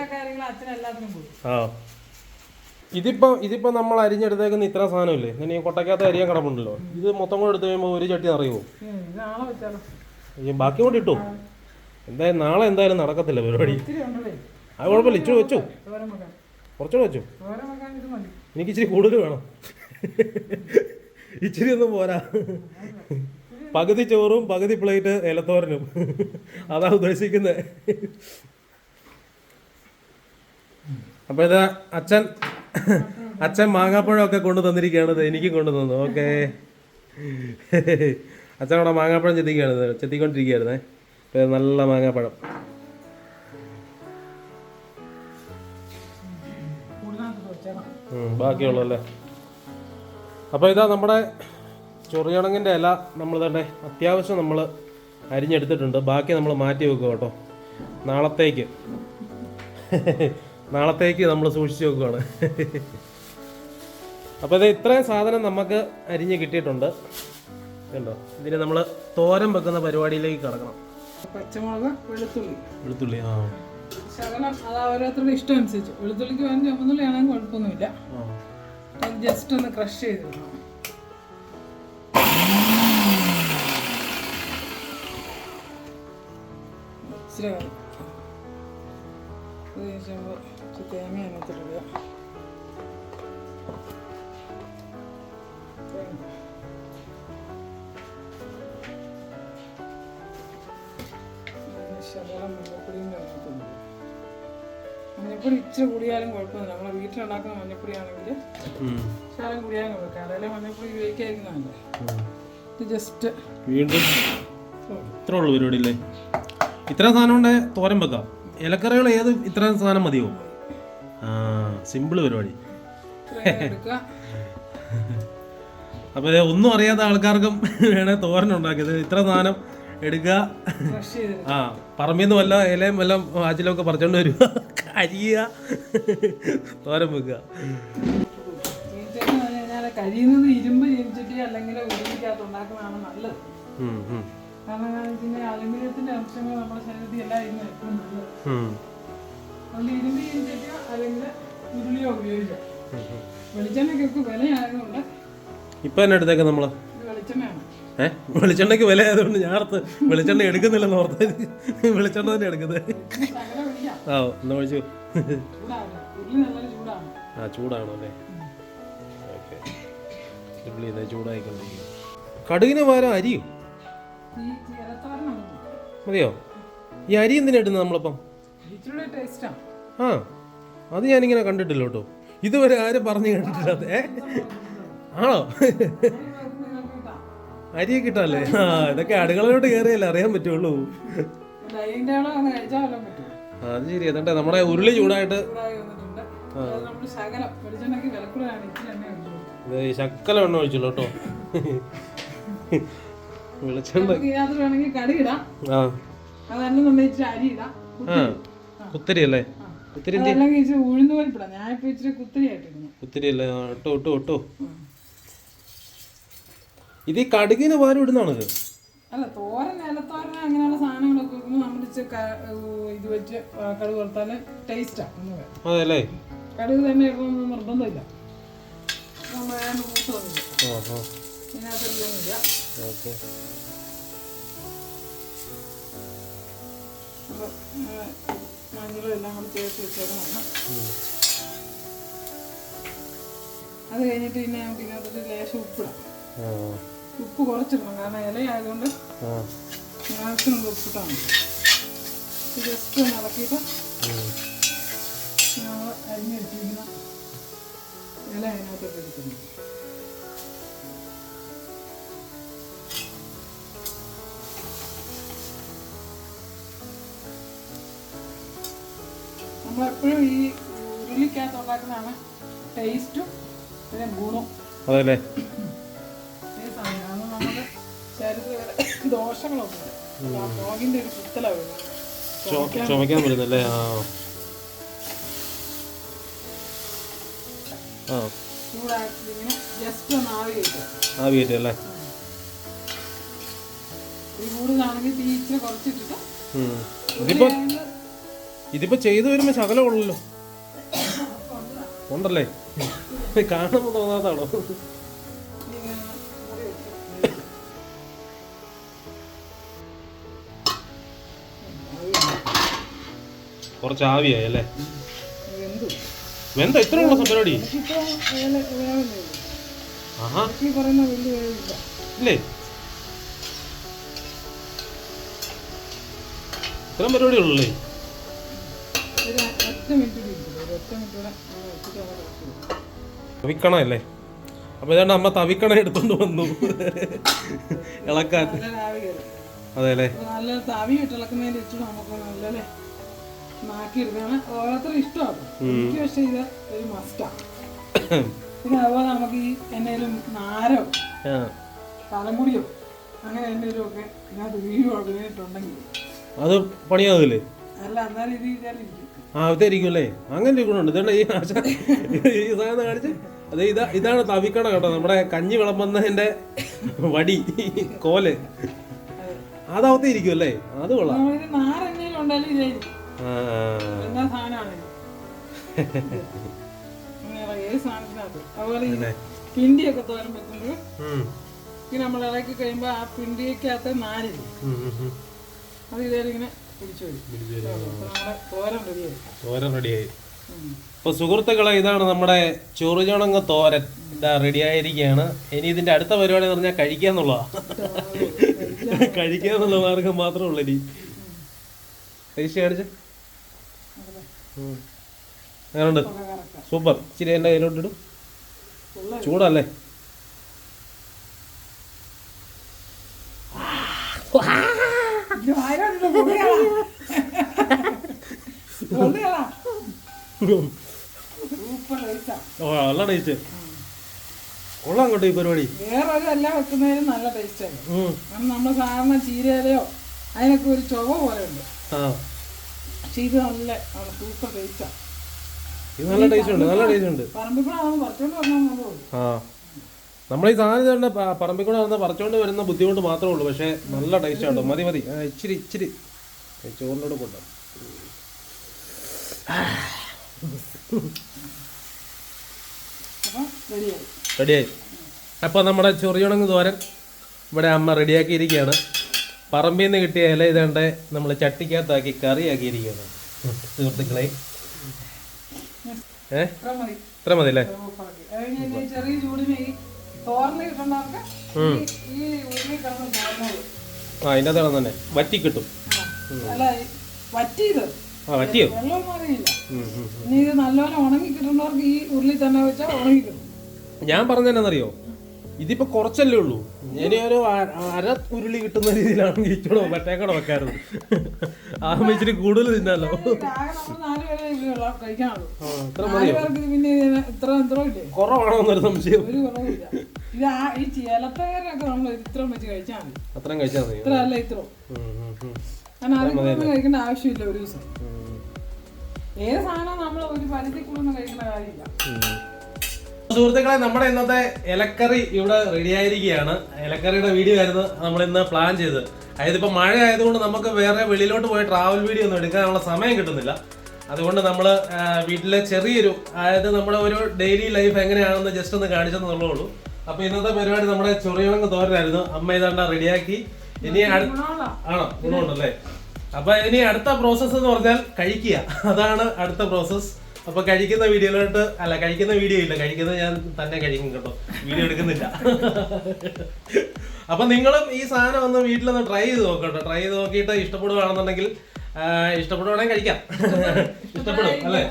ഇതിപ്പോൾ നമ്മൾ അരിഞ്ഞെടുത്തേക്കുന്ന ഇത്ര സാധനമില്ലേ, ഇനി കൊട്ടയ്ക്കകത്ത് അരിയാൻ കിടപ്പുണ്ടല്ലോ, ഇത് മൊത്തം കൂടെ എടുത്ത് കഴിയുമ്പോൾ ഒരു ചട്ടി അറിയുമോ? ബാക്കി കൂടെ ഇട്ടു. എന്തായാലും നാളെ എന്തായാലും നടക്കത്തില്ല പരിപാടി. അത് കുഴപ്പമില്ല, ഇച്ചിരി വെച്ചു, കുറച്ചുകൂടെ വെച്ചു. എനിക്ക് ഇച്ചിരി കൂടുതൽ വേണം, ഇച്ചിരി ഒന്നും പോരാ. പകുതി ചോറും പകുതി പ്ലേറ്റ് ഇലത്തോരനും, അതാ ഉദ്ദേശിക്കുന്നത്. അപ്പോൾ ഇത് അച്ഛൻ മാങ്ങാപ്പഴമൊക്കെ കൊണ്ടു തന്നിരിക്കുകയാണ്, എനിക്കും കൊണ്ടു തന്നു. ഓക്കെ, അച്ഛൻ അവിടെ മാങ്ങാപ്പഴം ചെത്തിക്കൊണ്ടിരിക്കുകയായിരുന്നേ. നല്ല മാങ്ങാപ്പഴം. ബാക്കിയുള്ളല്ലേ. അപ്പോൾ ഇതാ നമ്മുടെ ചൊറിയണങ്ങിൻ്റെ ഇല നമ്മൾ തന്നെ അത്യാവശ്യം നമ്മൾ അരിഞ്ഞെടുത്തിട്ടുണ്ട്. ബാക്കി നമ്മൾ മാറ്റി വെക്കുക കേട്ടോ, നാളത്തേക്ക് നമ്മൾ സൂക്ഷിച്ച് വെക്കുകയാണ്. അപ്പോൾ ഇത് ഇത്രയും സാധനം നമുക്ക് അരിഞ്ഞ് കിട്ടിയിട്ടുണ്ട് കണ്ടോ. ഇതിന് നമ്മൾ തോരൻ വെക്കുന്ന പരിപാടിയിലേക്ക് കിടക്കണം. പച്ചമുളക്, വെളുത്തുള്ളി ശകലം, അത് ഓരോരുത്തരുടെ ഇഷ്ടം അനുസരിച്ച്. വെളുത്തുള്ളിക്ക് വേണ്ടി ചുമന്നുള്ളി ആണെങ്കിൽ കുഴപ്പമൊന്നുമില്ല, ജസ്റ്റ് ഒന്ന് ക്രഷ് ചെയ്തിടണം. ഇച്ചിരി തേങ്ങ അതിനകത്തിടുക. ശകലം മഞ്ഞപ്പൊടിയും ചേർത്തിട്ടുണ്ട്. മഞ്ഞപ്പൊടി ഇച്ചിരി കൂടിയാലും കുഴപ്പമൊന്നുമില്ല. നമ്മളെ വീട്ടിലുണ്ടാക്കുന്ന മഞ്ഞപ്പൊടി ആണെങ്കിൽ ശകലം കൂടിയാലും കുഴപ്പമില്ല. കടയിലെ മഞ്ഞപ്പൊടി ഉപയോഗിക്കാതിരിക്കുന്നതല്ലേ. ഇത് ജസ്റ്റ് വീണ്ടും ഇത്ര ഉള്ളു പരിപാടി അല്ലേ. ഇത്രയും സാധനം കൊണ്ട് തോരൻ വെക്കാം. ഇലക്കറികൾ ഏത് ഇത്രയും സാധനം മതിയോ? സിമ്പിൾ പരിപാടി. അപ്പോൾ ഒന്നും അറിയാത്ത ആൾക്കാർക്കും വേണേൽ തോരൻ ഉണ്ടാക്കിയത്. ഇത്ര സാധനം എടുക്കുക, പറമ്പിൽ നിന്ന് വല്ല ഇലയും വല്ലതും ആച്ചിലൊക്കെ പറിച്ചോണ്ട് വരിക, കരിയുക, തോരൻ വെക്കുക. കരിയുന്നത് ഇരുമ്പ് ചീനിച്ചട്ടി അല്ലെങ്കിൽ ഉരുളിക്കകത്ത് ഉണ്ടാക്കുന്നതാണ് നല്ലത്. കാരണം അലുമിനിയത്തിന്റെ അംശങ്ങൾ നമ്മുടെ ശരീരത്തിൽ എല്ലായിരുന്നു ഏറ്റവും നല്ലത്. അതുകൊണ്ട് ഇരുമ്പ് ചീനിച്ചട്ടിയോ അല്ലെങ്കിൽ ഉരുളിയോ ഉപയോഗിക്കാം. വെളിച്ചെണ്ണയ്ക്കൊക്കെ വിലയായതുകൊണ്ട് ഇപ്പൊ തന്നെ എടുത്തേക്ക നമ്മള് വെളിച്ചെണ്ണയാണ്. വെളിച്ചെണ്ണയ്ക്ക് വില ആയതുകൊണ്ട് ഞാൻ വെളിച്ചെണ്ണ എടുക്കുന്നില്ലെന്ന് ഓർത്ത് വെളിച്ചെണ്ണ തന്നെ എടുക്കുന്നത്. എന്നാ ഒഴിച്ചു. ചൂടാണോ അല്ലേ? ഓക്കെ, ചൂടായിക്കൊണ്ടിരിക്കും. കടുകിന് പകരം അരിയും മതിയോ? ഈ അരി എന്തിനാ ഇടുന്നത് നമ്മളിപ്പം? അത് ഞാനിങ്ങനെ കണ്ടിട്ടില്ല കേട്ടോ, ഇതുവരെ ആരും പറഞ്ഞു കേട്ടിട്ടില്ല. ആണോ? അരിയൊക്കെ കിട്ടാല്ലേ? ഇതൊക്കെ അടുക്കളയിലോട്ട് കയറിയല്ലേ അറിയാൻ പറ്റുള്ളൂ. അത് ശരി. എന്നിട്ട് നമ്മുടെ ഉരുളി ചൂടായിട്ട് ശക്കല എണ്ണ ഒഴിച്ചുള്ളൂ കേട്ടോ. വെളിച്ചെണ്ണ കുത്തിരി അല്ലേ? കുത്തിരി അല്ലേ? ഇട്ടോ. ഇത് ഈ കടുകിന് പകരം ഇടുന്നതാണിത്. അല്ല തോരൻ, ഇലത്തോരൻ അങ്ങനെയുള്ള സാധനങ്ങളൊക്കെ വെക്കുമ്പോൾ നമ്മൾ ഇത് വെച്ച് കടുക് വറുത്താൽ ടേസ്റ്റാണ് ഒന്ന് വേണം. അതല്ലേ, കടുക് തന്നെ ഇടണമെന്ന് നിർബന്ധമില്ല. നമ്മൾ ഏതാണ്ട് കൂട്ട് വന്നില്ല, ഇതിനകത്തൊന്നുമില്ല. മഞ്ഞളും എല്ലാം കൂടി ചേർത്ത് വെച്ചേക്കണം. അത് കഴിഞ്ഞിട്ട് പിന്നെ നമുക്ക് ഇതിനകത്തൊരു ലേശം ഉപ്പിടാം. ഉപ്പ് കുറച്ചിടണം, കാരണം ഇലയായതുകൊണ്ട് ആവശ്യമുള്ള ഉപ്പിട്ടാൽ മതി. ജസ്റ്റ് ഒന്ന് ഇളക്കിയിട്ട് നമ്മൾ അരിഞ്ഞ് വെച്ചിരിക്കുന്ന ഇല അതിനകത്തോട്ട് എടുക്കുന്നു. നമ്മളെപ്പോഴും ഈ ഉരുളിക്കകത്ത് ഉണ്ടാക്കുന്നതാണ് ടേസ്റ്റും പിന്നെ ഗുണവും. അതല്ലേ, നമുക്ക് ശരീരത്തിൽ ദോഷങ്ങളൊന്നും ഇല്ല. പോകിന്റെ ഒരു കുത്തലാണ് ചുമക്കാൻ പറ്റുന്നല്ലേ. ചൂടാക്കി ഇങ്ങനെ ജസ്റ്റ് ഒന്ന് ആവി കയറ്റല്ലേ. ഈ കൂടുതലാണെങ്കിൽ തീ ഇച്ചിരി കുറച്ചിട്ടിട്ട് ഇതിപ്പോ ചെയ്തു വരുമ്പോ ശകലം ഉള്ളല്ലോ ഉണ്ടല്ലേ, കാണുമ്പോ തോന്നാത്താണോ? കുറച്ച് ആവിയായി അല്ലേ, വെന്ത ഇത്ര ഉള്ള പരിപാടി. ആഹാ, ഇല്ലേ ഇത്രയും പരിപാടി ഉള്ളല്ലേ. തവിക്കണല്ലേ, അപ്പൊ ഇതാണ്ട് അമ്മ തവിക്കണ എടുത്തോണ്ട് വന്നു ഇളക്കാൻ. അതെ അല്ലേ, നല്ല തവി ഇട്ട് ഇളക്കുന്നതിന്റെ ഇഷ്ടം നമുക്ക് നല്ലല്ലേ നാക്കിയെടുക്കാണ്. ഓരോരുത്തരും ഇഷ്ടമാണ്. എനിക്ക് പക്ഷേ ഇത് ഒരു മസ്റ്റാണ്. പിന്നെ അതുപോലെ നമുക്ക് ഈ എന്തെങ്കിലും നാരോ തലമുടിയോ അങ്ങനെ എന്തെങ്കിലും ഒക്കെ ഇതിനകത്ത് വീഴുവായിട്ടുണ്ടെങ്കിൽ അത് പണിയാകില്ലേ? അല്ല, എന്നാലും ഇത് ഇതായിരിക്കും. ഇതായിരിക്കും അല്ലേ, അങ്ങനെ ഗുണമുണ്ട്. ഇതാണ് ഈ സാധനം കാണിച്ച്. അതെ, ഇതാണ് തവിക്കണ കേട്ടോ, നമ്മുടെ കഞ്ഞി വിളമ്പുന്നതിന്റെ വടി കോല്. അതകത്തേ ഇരിക്കും അല്ലേ, അത് കൊള്ളാം. നാരെണ്ണയിലും ഉണ്ടായാലും ഇതായിരിക്കും. എന്താ സാധനമാണ് ഏത് സാധനത്തിനകത്ത്. അതുപോലെ പിണ്ടിയൊക്കെ തോരൻ വെക്കുമ്പോൾ ഇങ്ങനെ നമ്മൾ ഇളക്കി കഴിയുമ്പോൾ ആ പിണ്ടിക്കകത്ത് നാരില്ല, അത് ഇതേലും ഇങ്ങനെ പിടിച്ചു വരും. നമ്മുടെ തോരൻ റെഡിയായി. അപ്പൊ സുഹൃത്തുക്കളെ, ഇതാണ് നമ്മുടെ ചെറുചുണങ്ങ തോരൻ ഇതാ റെഡിയായിരിക്കുകയാണ്. ഇനി ഇതിന്റെ അടുത്ത പരിപാടി എന്ന് പറഞ്ഞാൽ കഴിക്കാന്നുള്ളതാ. കഴിക്കാന്നുള്ള മാർഗം മാത്രമേ ഉള്ളൂ. ഇനി ടേസ്റ്റ് കാണിച്ച് അങ്ങനുണ്ട്, സൂപ്പർ. ഇച്ചിരി എൻ്റെ കയ്യിലോട്ടിടും, ചൂടല്ലേ. നല്ല ടേസ്റ്റ് കൊള്ളാം കേട്ടോ ഈ പരിപാടി. വേറെ എല്ലാം വെക്കുന്നതിനും നല്ല ടേസ്റ്റ് ആണ്. നമ്മൾ സാധാരണ ചീരയിലയോ അതിനൊക്കെ ഒരു ചുവ പോലെ ഉണ്ട്. പക്ഷെ ഇത് നല്ല സൂപ്പർ ടേസ്റ്റാണ്. ഇത് നല്ല ടേസ്റ്റ് ഉണ്ട്, നല്ല ടേസ്റ്റ് ഉണ്ട്. പറമ്പിക്കൂടെ പറിച്ചോണ്ട് വന്നാൽ നമ്മൾ ഈ സാധനം തന്നെ പറമ്പിക്കൂടെ വന്ന് പറിച്ചോണ്ട് വരുന്ന ബുദ്ധിമുട്ട് മാത്രമേ ഉള്ളൂ. പക്ഷെ നല്ല ടേസ്റ്റ് ആട്ടോ. മതി മതി, ഇച്ചിരി ചോറിനോട് കൊണ്ടു. റെഡിയായി. അപ്പോൾ നമ്മുടെ ചെറിയുണങ്ങ് തോരൻ ഇവിടെ അമ്മ റെഡിയാക്കിയിരിക്കുകയാണ്. പറമ്പിൽ നിന്ന് കിട്ടിയ ഇല ഇതേണ്ട നമ്മൾ ചട്ടിക്കകത്താക്കി കറിയാക്കിയിരിക്കുകയാണ് സുഹൃത്തുക്കളെ. ഇത്ര മതി അല്ലേ? ചെറിയ ചൂടിന് അതിൻ്റെ അകത്ത് തന്നെ വറ്റി കിട്ടും. വറ്റിയോ? ഇത് നല്ലോണം ഉണങ്ങി കിട്ടുന്നവർക്ക് ഈ ഉരുളി തന്നെ വെച്ചാൽ ഉണങ്ങി കിട്ടും. ഞാൻ പറഞ്ഞെന്നറിയോ, ഇതിപ്പോ കുറച്ചല്ലേ ഉള്ളൂ. ഇനി ഒരു അര ഉരുളി കിട്ടുന്ന രീതിയിലാണെങ്കിൽ ഇച്ചോടോ മറ്റേക്കട വെക്കാറുണ്ട്. ആ ഇച്ചിരി കൂടുതൽ തിന്നാലോ. കുറവാണോന്നൊരു സംശയം. അത്രയും കഴിച്ചാൽ മതി. കഴിക്കേണ്ട ആവശ്യമില്ല ഒരു ദിവസം. ഏത് സാധനം നമ്മൾ ഒരു പരിധി കൂടുതൽ കഴിക്കേണ്ട കാര്യമില്ല. സുഹൃത്തുക്കളെ, നമ്മുടെ ഇന്നത്തെ ഇലക്കറി ഇവിടെ റെഡി ആയിരിക്കുകയാണ്. ഇലക്കറിയുടെ വീഡിയോ ആയിരുന്നു നമ്മൾ ഇന്ന് പ്ലാൻ ചെയ്തത്. അതായത് ഇപ്പൊ മഴ ആയതുകൊണ്ട് നമുക്ക് വേറെ വെളിയിലോട്ട് പോയി ട്രാവൽ വീഡിയോ ഒന്നും എടുക്കാനുള്ള സമയം കിട്ടുന്നില്ല. അതുകൊണ്ട് നമ്മൾ വീട്ടിലെ ചെറിയൊരു, അതായത് നമ്മുടെ ഒരു ഡെയിലി ലൈഫ് എങ്ങനെയാണെന്ന് ജസ്റ്റ് ഒന്ന് കാണിച്ചെന്നുള്ളേ ഉള്ളൂ. അപ്പൊ ഇന്നത്തെ പരിപാടി നമ്മുടെ ചൊറിയളങ്ങ് തോരനായിരുന്നു. അമ്മ ഇതാണ്ട റെഡിയാക്കി. ഇനി ആണോ, ഗുണമുണ്ടല്ലേ? അപ്പൊ ഇനി അടുത്ത പ്രോസസ്സ് എന്ന് പറഞ്ഞാൽ കഴിക്കുക. അതാണ് അടുത്ത പ്രോസസ്സ്. അപ്പൊ കഴിക്കുന്ന വീഡിയോ ഇല്ല, കഴിക്കുന്നത് ഞാൻ തന്നെ കഴിക്കും കേട്ടോ, വീഡിയോ എടുക്കുന്നില്ല. അപ്പൊ നിങ്ങളും ഈ സാധനം ഒന്ന് വീട്ടിലൊന്ന് ട്രൈ ചെയ്ത് നോക്കട്ടോ. ട്രൈ ചെയ്ത് നോക്കിയിട്ട് ഇഷ്ടപ്പെടുകയാണെന്നുണ്ടെങ്കിൽ ഇഷ്ടപ്പെടുവാണെങ്കിൽ കഴിക്കാം. ഇഷ്ടപ്പെടും അല്ലേ?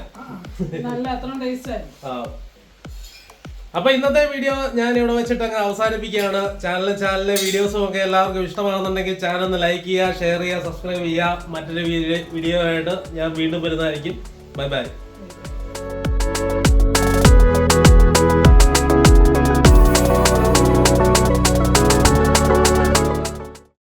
അപ്പൊ ഇന്നത്തെ വീഡിയോ ഞാൻ ഇവിടെ വെച്ചിട്ട് അങ്ങ് അവസാനിപ്പിക്കുകയാണ്. ചാനലിലെ വീഡിയോസും ഒക്കെ എല്ലാവർക്കും ഇഷ്ടമാണെന്നുണ്ടെങ്കിൽ ചാനൽ ഒന്ന് ലൈക്ക് ചെയ്യുക, ഷെയർ ചെയ്യുക, സബ്സ്ക്രൈബ് ചെയ്യുക. മറ്റൊരു വീഡിയോ ആയിട്ട് ഞാൻ വീണ്ടും വരുന്നതായിരിക്കും. Bye bye.